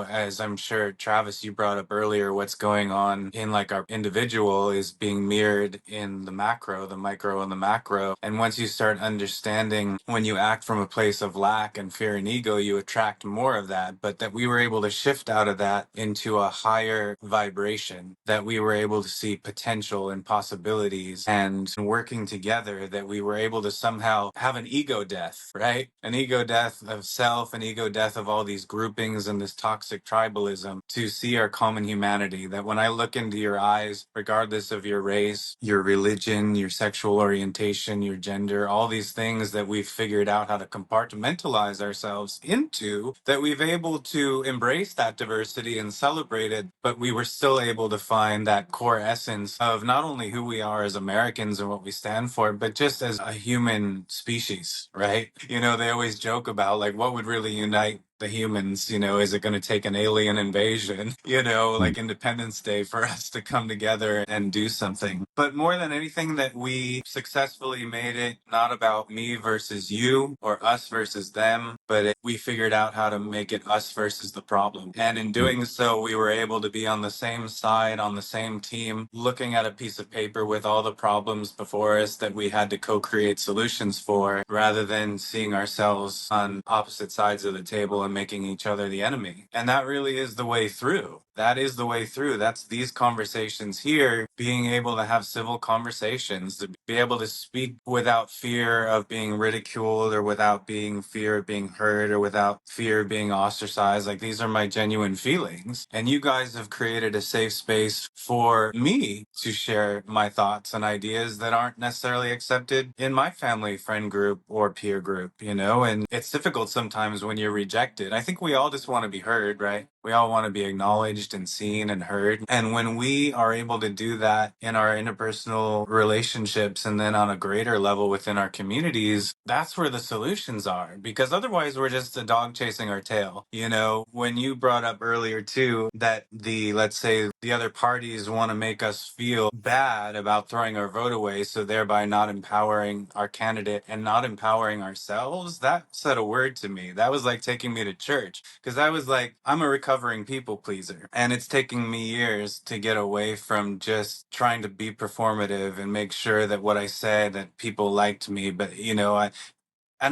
as I'm sure, Travis, you brought up earlier, what's going on in like our individual is being mirrored in the macro, the micro and the macro. And once you start understanding when you act from a place of lack and fear and ego, you attract more of that. But that we were able to shift out of that into a higher vibration, that we were able to see potential and possibilities and working together, that we were able to somehow have an ego death, right? An ego death of self, an ego death of all these groupings and this toxic tribalism, to see our common humanity. That when I look into your eyes, regardless of your race, your religion, your sexual orientation, your gender, all these things that we've figured out how to compartmentalize ourselves into, that we've able to embrace that diversity and celebrate it, but we were still able to find that core essence of not only who we are as Americans and what we stand for, but just as a human species, right? They always joke about like what would really unite the humans, is it going to take an alien invasion, like Independence Day for us to come together and do something? But more than anything, that we successfully made it not about me versus you or us versus them, but we figured out how to make it us versus the problem. And in doing so, we were able to be on the same side, on the same team, looking at a piece of paper with all the problems before us that we had to co-create solutions for, rather than seeing ourselves on opposite sides of the table and making each other the enemy. And that really is the way through. That is the way through. That's these conversations here, being able to have civil conversations, to be able to speak without fear of being ridiculed or without fear of being hurt or without fear of being ostracized. Like, these are my genuine feelings. And you guys have created a safe space for me to share my thoughts and ideas that aren't necessarily accepted in my family, friend group, or peer group, and it's difficult sometimes when you're rejected accepted. I think we all just want to be heard, right? We all want to be acknowledged and seen and heard. And when we are able to do that in our interpersonal relationships and then on a greater level within our communities, that's where the solutions are. Because otherwise, we're just a dog chasing our tail. You know, when you brought up earlier too that let's say the other parties want to make us feel bad about throwing our vote away, so thereby not empowering our candidate and not empowering ourselves, that said a word to me. That was like taking me to church, because I was like, I'm a recovering people pleaser, and it's taking me years to get away from just trying to be performative and make sure that what I said that people liked me. But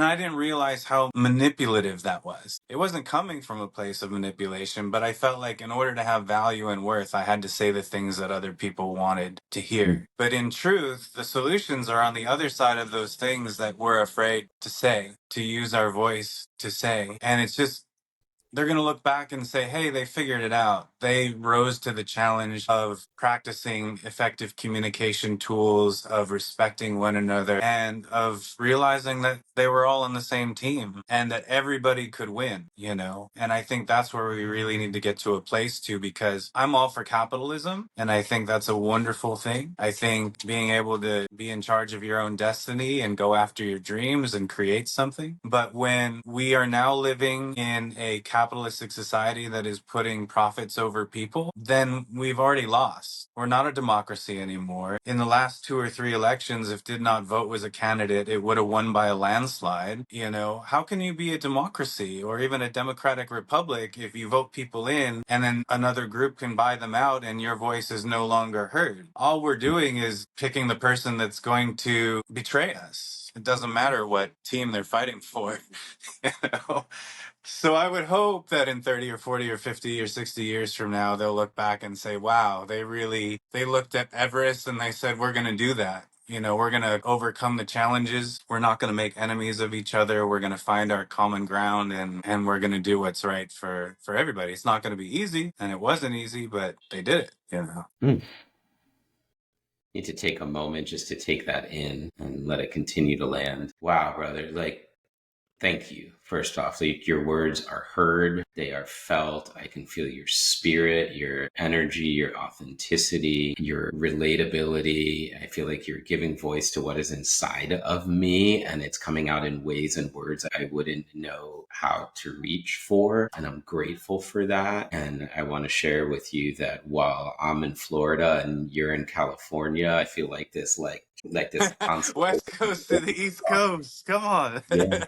I didn't realize how manipulative that was. It wasn't coming from a place of manipulation, but I felt like in order to have value and worth, I had to say the things that other people wanted to hear. But in truth, the solutions are on the other side of those things that we're afraid to say, to use our voice to say. And it's just, they're going to look back and say, hey, they figured it out. They rose to the challenge of practicing effective communication tools, of respecting one another, and of realizing that they were all on the same team and that everybody could win, you know? And I think that's where we really need to get to a place to, because I'm all for capitalism. And I think that's a wonderful thing. I think being able to be in charge of your own destiny and go after your dreams and create something. But when we are now living in a capitalistic society that is putting profits over people, then we've already lost. We're not a democracy anymore. In the last 2 or 3 elections, if Did Not Vote was a candidate, it would have won by a landslide. You know, how can you be a democracy or even a democratic republic if you vote people in and then another group can buy them out and your voice is no longer heard? All we're doing is picking the person that's going to betray us. It doesn't matter what team they're fighting for. you know? So I would hope that in 30 or 40 or 50 or 60 years from now, they'll look back and say, wow, they looked at Everest and they said, we're going to do that. You know, we're going to overcome the challenges. We're not going to make enemies of each other. We're going to find our common ground, and we're going to do what's right for everybody. It's not going to be easy, and it wasn't easy, but they did it, you know. Need to take a moment just to take that in and let it continue to land. Wow, brother. Like, thank you. First off, like, your words are heard, they are felt. I can feel your spirit, your energy, your authenticity, your relatability. I feel like you're giving voice to what is inside of me, and it's coming out in ways and words I wouldn't know how to reach for. And I'm grateful for that. And I want to share with you that while I'm in Florida and you're in California, I feel like this constant. West Coast to the East Coast. Come on. Yeah.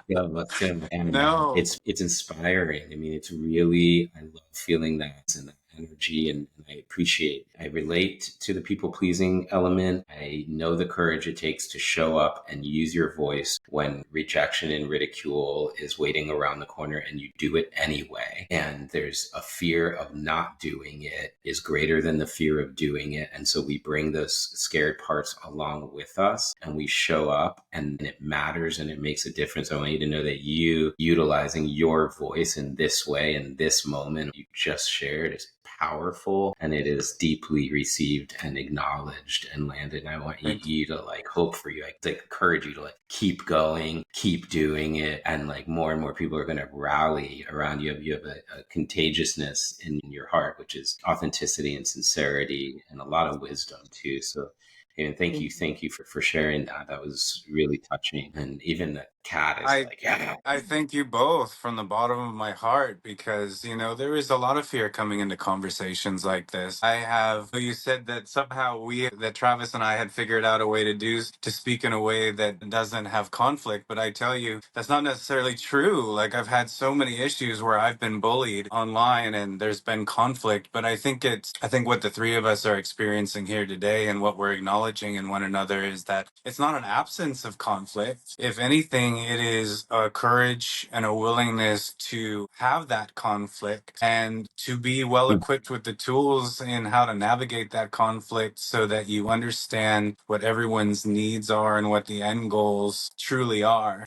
Yeah, let's go. And No. it's inspiring. I mean, it's really, I love feeling that and that energy, and I appreciate. I relate to the people pleasing element. I know the courage it takes to show up and use your voice when rejection and ridicule is waiting around the corner, and you do it anyway. And there's a fear of not doing it is greater than the fear of doing it, and so we bring those scared parts along with us, and we show up, and it matters and it makes a difference. I want you to know that you utilizing your voice in this way, in this moment you just shared, is powerful, and it is deeply received and acknowledged and landed. And I want you to like hope for you, like to encourage you to like keep going, keep doing it, and like more and more people are going to rally around you. You have a contagiousness in your heart, which is authenticity and sincerity and a lot of wisdom too. So, and thank you for sharing that. That was really touching. And even the cat is like, yeah. I thank you both from the bottom of my heart, because, there is a lot of fear coming into conversations like this. You said that somehow that Travis and I had figured out a way to speak in a way that doesn't have conflict. But I tell you, that's not necessarily true. Like, I've had so many issues where I've been bullied online and there's been conflict. But I think what the three of us are experiencing here today and what we're acknowledging in one another is that it's not an absence of conflict. If anything, it is a courage and a willingness to have that conflict and to be well equipped with the tools in how to navigate that conflict so that you understand what everyone's needs are and what the end goals truly are.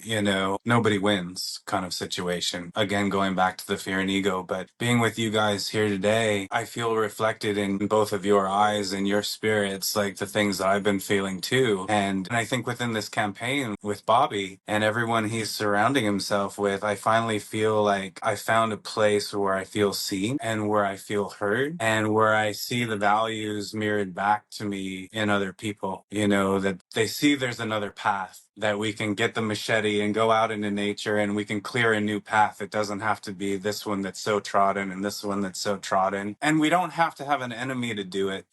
Nobody wins kind of situation. Again, going back to the fear and ego, but being with you guys here today, I feel reflected in both of your eyes and your spirits, like the things that I've been feeling too. And I think within this campaign with Bobby and everyone he's surrounding himself with, I finally feel like I found a place where I feel seen and where I feel heard and where I see the values mirrored back to me in other people, that they see there's another path, that we can get the machete and go out into nature and we can clear a new path. It doesn't have to be this one that's so trodden and this one that's so trodden. And we don't have to have an enemy to do it.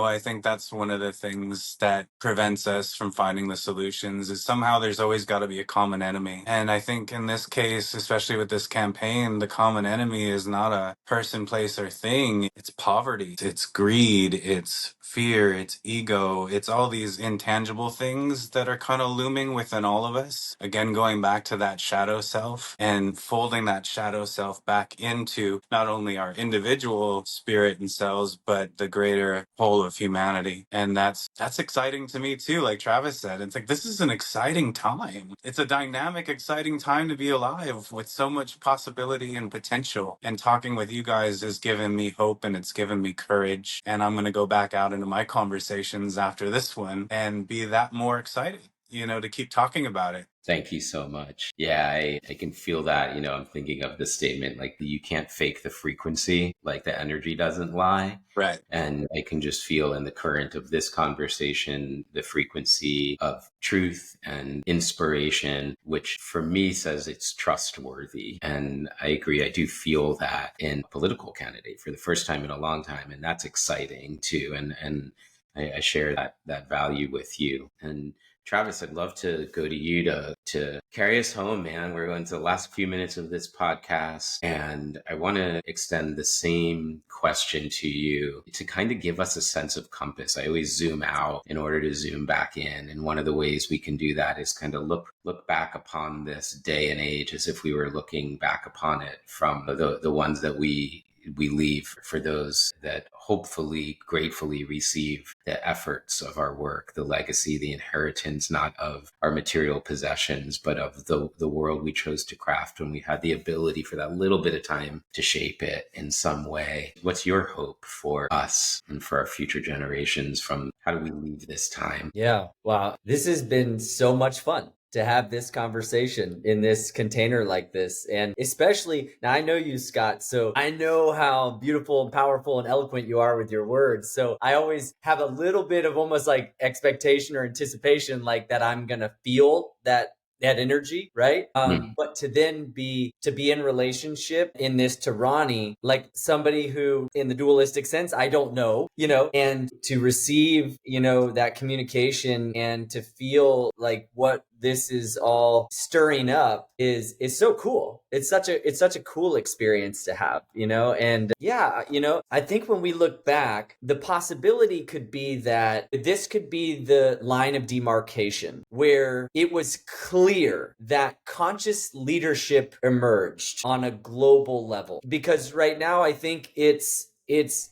I think that's one of the things that prevents us from finding the solutions, is somehow there's always got to be a common enemy. And I think in this case, especially with this campaign, the common enemy is not a person, place, or thing. It's poverty, it's greed, it's fear, it's ego, it's all these intangible things that are kind of looming within all of us. Again, going back to that shadow self and folding that shadow self back into not only our individual spirit and selves, but the greater whole of humanity. And that's exciting to me too. Like Travis said, it's like, this is an exciting time. It's a dynamic, exciting time to be alive with so much possibility and potential. And talking with you guys has given me hope and it's given me courage. And I'm going to go back out into my conversations after this one and be that more excited, to keep talking about it. Thank you so much. Yeah, I can feel that. I'm thinking of the statement, like, you can't fake the frequency, like the energy doesn't lie. Right. And I can just feel in the current of this conversation, the frequency of truth and inspiration, which for me says it's trustworthy. And I agree. I do feel that in a political candidate for the first time in a long time. And that's exciting too. And I share that value with you. And Travis, I'd love to go to you to carry us home, man. We're going to the last few minutes of this podcast, and I want to extend the same question to you to kind of give us a sense of compass. I always zoom out in order to zoom back in, and one of the ways we can do that is kind of look back upon this day and age as if we were looking back upon it from the ones that we leave for those that hopefully gratefully receive the efforts of our work, the legacy, the inheritance, not of our material possessions, but of the world we chose to craft when we had the ability for that little bit of time to shape it in some way. What's your hope for us and for our future generations from how do we leave this time? Yeah. Wow. This has been so much fun to have this conversation in this container like this. And especially now, I know you, Scott, so I know how beautiful and powerful and eloquent you are with your words. So I always have a little bit of almost like expectation or anticipation, like that I'm going to feel that energy, right? But to then be in relationship in this to Ronnie, like somebody who in the dualistic sense, I don't know, and to receive, that communication and to feel like what this is all stirring up is so cool. It's such a cool experience to have, and yeah, I think when we look back, the possibility could be that this could be the line of demarcation where it was clear that conscious leadership emerged on a global level. Because right now, I think it's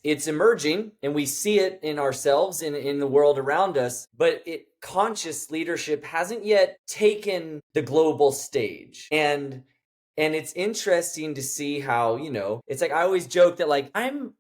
emerging and we see it in ourselves and in the world around us, but conscious leadership hasn't yet taken the global stage. And it's interesting to see how, it's like I always joke that like I'm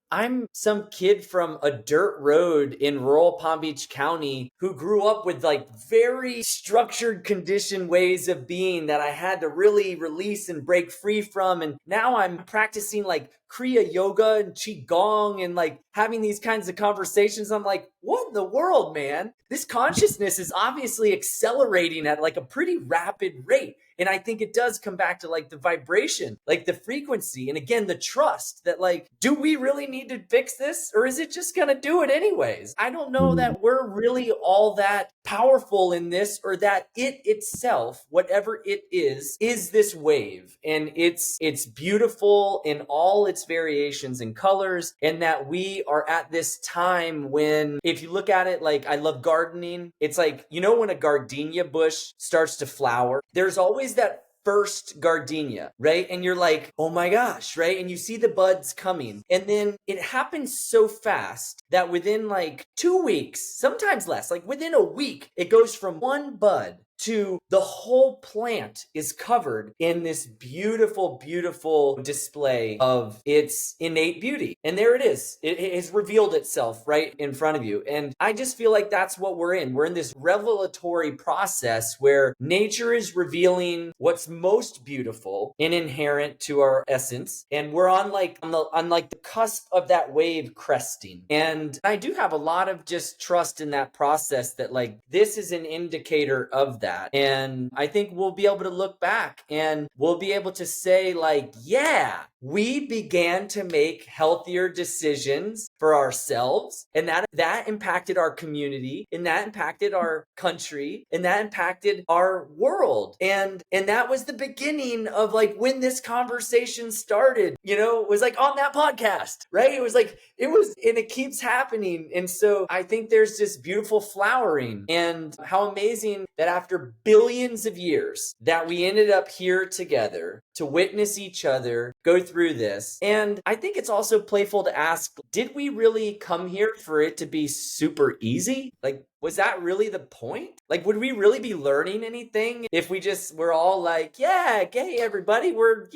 some kid from a dirt road in rural Palm Beach County who grew up with like very structured, conditioned ways of being that I had to really release and break free from. And now I'm practicing like Kriya yoga and Qigong and like having these kinds of conversations. I'm like, what in the world, man? This consciousness is obviously accelerating at like a pretty rapid rate. And I think it does come back to like the vibration, like the frequency. And again, the trust that like, do we really need to fix this? Or is it just going to do it anyways? I don't know that we're really all that powerful in this, or that it itself, whatever it is this wave. And it's beautiful in all its variations and colors. And that we are at this time when, if you look at it, like I love gardening. It's like, when a gardenia bush starts to flower, there's always that first gardenia, right? And you're like, oh my gosh, right? And you see the buds coming. And then it happens so fast that within like 2 weeks, sometimes less, like within a week, it goes from one bud to the whole plant is covered in this beautiful, beautiful display of its innate beauty. And there it is. It has revealed itself right in front of you. And I just feel like that's what we're in. We're in this revelatory process where nature is revealing what's most beautiful and inherent to our essence. And we're on the cusp of that wave cresting. And I do have a lot of just trust in that process that like this is an indicator of that. And I think we'll be able to look back and we'll be able to say like, yeah, we began to make healthier decisions for ourselves, and that impacted our community, and that impacted our country, and that impacted our world. And that was the beginning of like when this conversation started, it was like on that podcast, right? It was, and it keeps happening. And so I think there's this beautiful flowering, and how amazing that after billions of years that we ended up here together to witness each other go through this. And I think it's also playful to ask, did we really come here for it to be super easy? Like, was that really the point? Like, would we really be learning anything if we just were all like, yeah, hey, everybody, we're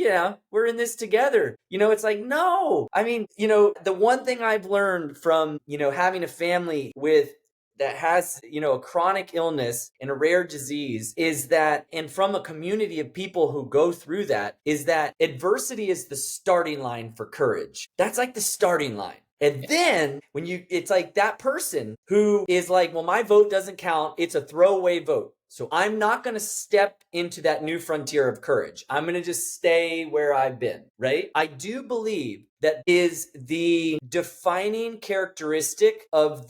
in this together. It's like, no. I mean, the one thing I've learned from, having a family that has, a chronic illness and a rare disease is that, and from a community of people who go through that, is that adversity is the starting line for courage. That's like the starting line. And then it's like that person who is like, well, my vote doesn't count. It's a throwaway vote. So I'm not going to step into that new frontier of courage. I'm going to just stay where I've been, right? I do believe that is the defining characteristic of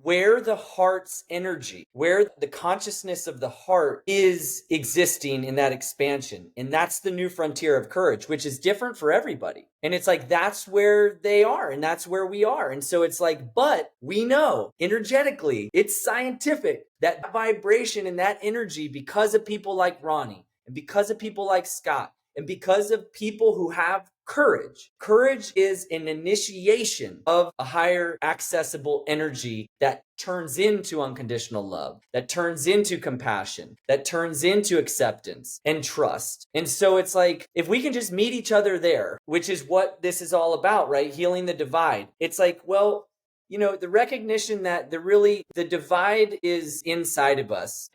where the heart's energy, where the consciousness of the heart is existing in that expansion. And that's the new frontier of courage, which is different for everybody. And it's like, that's where they are and that's where we are. And so it's like, but we know energetically, it's scientific, that vibration and that energy, because of people like Ronnie and because of people like Scott and because of people who have courage. Courage is an initiation of a higher accessible energy that turns into unconditional love, that turns into compassion, that turns into acceptance and trust. And so it's like, if we can just meet each other there, which is what this is all about, right? Healing the divide. It's like, well, the recognition that the divide is inside of us,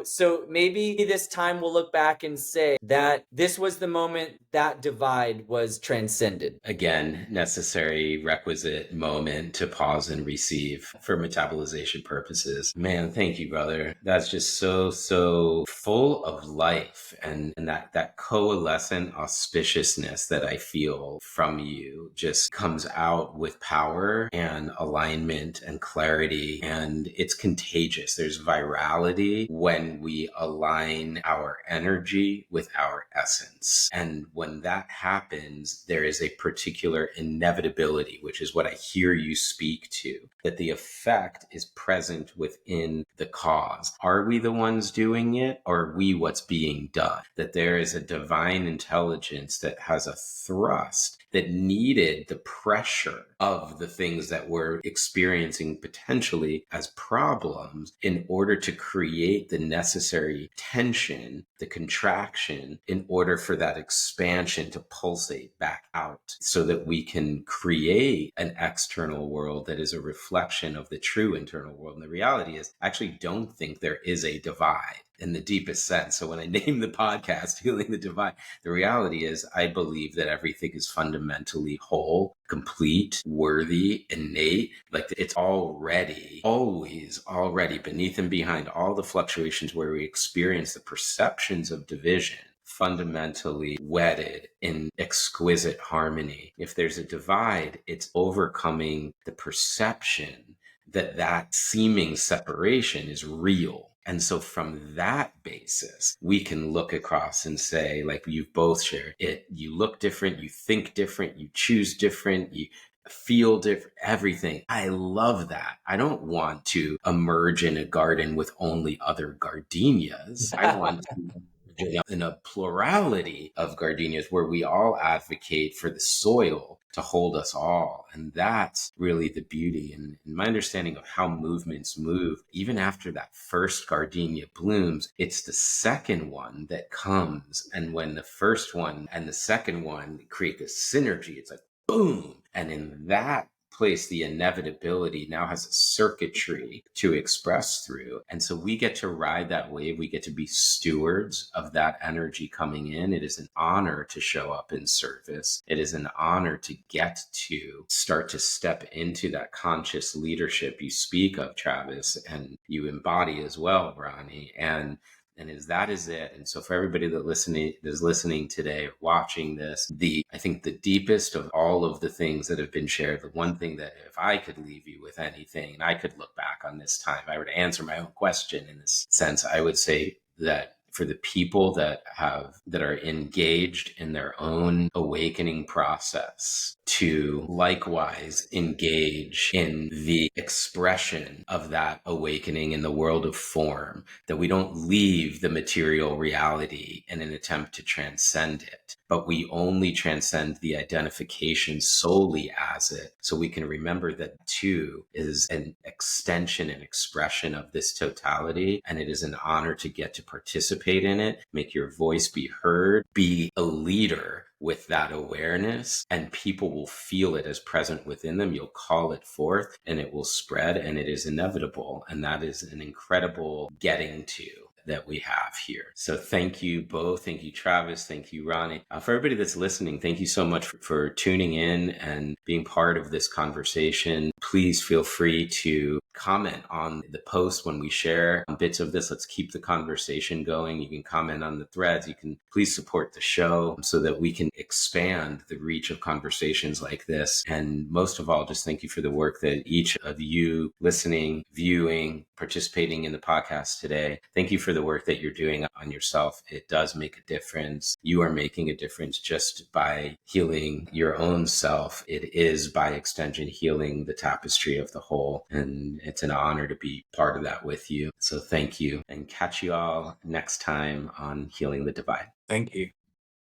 so maybe this time we'll look back and say that this was the moment that divide was transcended. Again, necessary, requisite moment to pause and receive for metabolization purposes. Man, thank you, brother. That's just so full of life and that coalescent auspiciousness that I feel from you just comes out with power and alignment and clarity, and it's contagious. There's virality when we align our energy with our essence. And when that happens, there is a particular inevitability, which is what I hear you speak to, that the effect is present within the cause. Are we the ones doing it, or are we what's being done? That there is a divine intelligence that has a thrust that needed the pressure of the things that we're experiencing potentially as problems in order to create the necessary tension, the contraction, in order for that expansion to pulsate back out so that we can create an external world that is a reflection of the true internal world. And the reality is, I actually don't think there is a divide in the deepest sense. So when I name the podcast Healing the Divide, the reality is I believe that everything is fundamentally whole, complete, worthy, innate. Like it's already, always already beneath and behind all the fluctuations where we experience the perceptions of division, fundamentally wedded in exquisite harmony. If there's a divide, it's overcoming the perception that seeming separation is real. And so from that basis, we can look across and say, like you've both shared it, you look different, you think different, you choose different, you feel different, everything. I love that. I don't want to emerge in a garden with only other gardenias. I want to in a plurality of gardenias where we all advocate for the soil to hold us all. And that's really the beauty. And my understanding of how movements move, even after that first gardenia blooms, it's the second one that comes. And when the first one and the second one create this synergy, it's like, boom. And in that place, the inevitability now has a circuitry to express through. And so we get to ride that wave. We get to be stewards of that energy coming in. It is an honor to show up in service. It is an honor to get to start to step into that conscious leadership you speak of, Travis, and you embody as well, Ronnie. And that is it. And so for everybody that is listening today, watching this, I think the deepest of all of the things that have been shared, the one thing that if I could leave you with anything and I could look back on this time, if I were to answer my own question in this sense, I would say that for the people that are engaged in their own awakening process, to likewise engage in the expression of that awakening in the world of form, that we don't leave the material reality in an attempt to transcend it, but we only transcend the identification solely as it. So we can remember that too is an extension and expression of this totality. And it is an honor to get to participate in it, make your voice be heard, be a leader with that awareness, and people will feel it as present within them. You'll call it forth and it will spread, and it is inevitable. And that is an incredible getting to that we have here. So thank you both. Thank you, Travis. Thank you, Ronnie. For everybody that's listening, thank you so much for tuning in and being part of this conversation. Please feel free to comment on the post when we share bits of this. Let's keep the conversation going. You can comment on the threads. You can please support the show so that we can expand the reach of conversations like this. And most of all, just thank you for the work that each of you listening, viewing, participating in the podcast today. Thank you for the work that you're doing on yourself. It does make a difference. You are making a difference just by healing your own self. It is by extension healing the tapestry of the whole. And it's an honor to be part of that with you. So thank you, and catch you all next time on Healing the Divide. Thank you.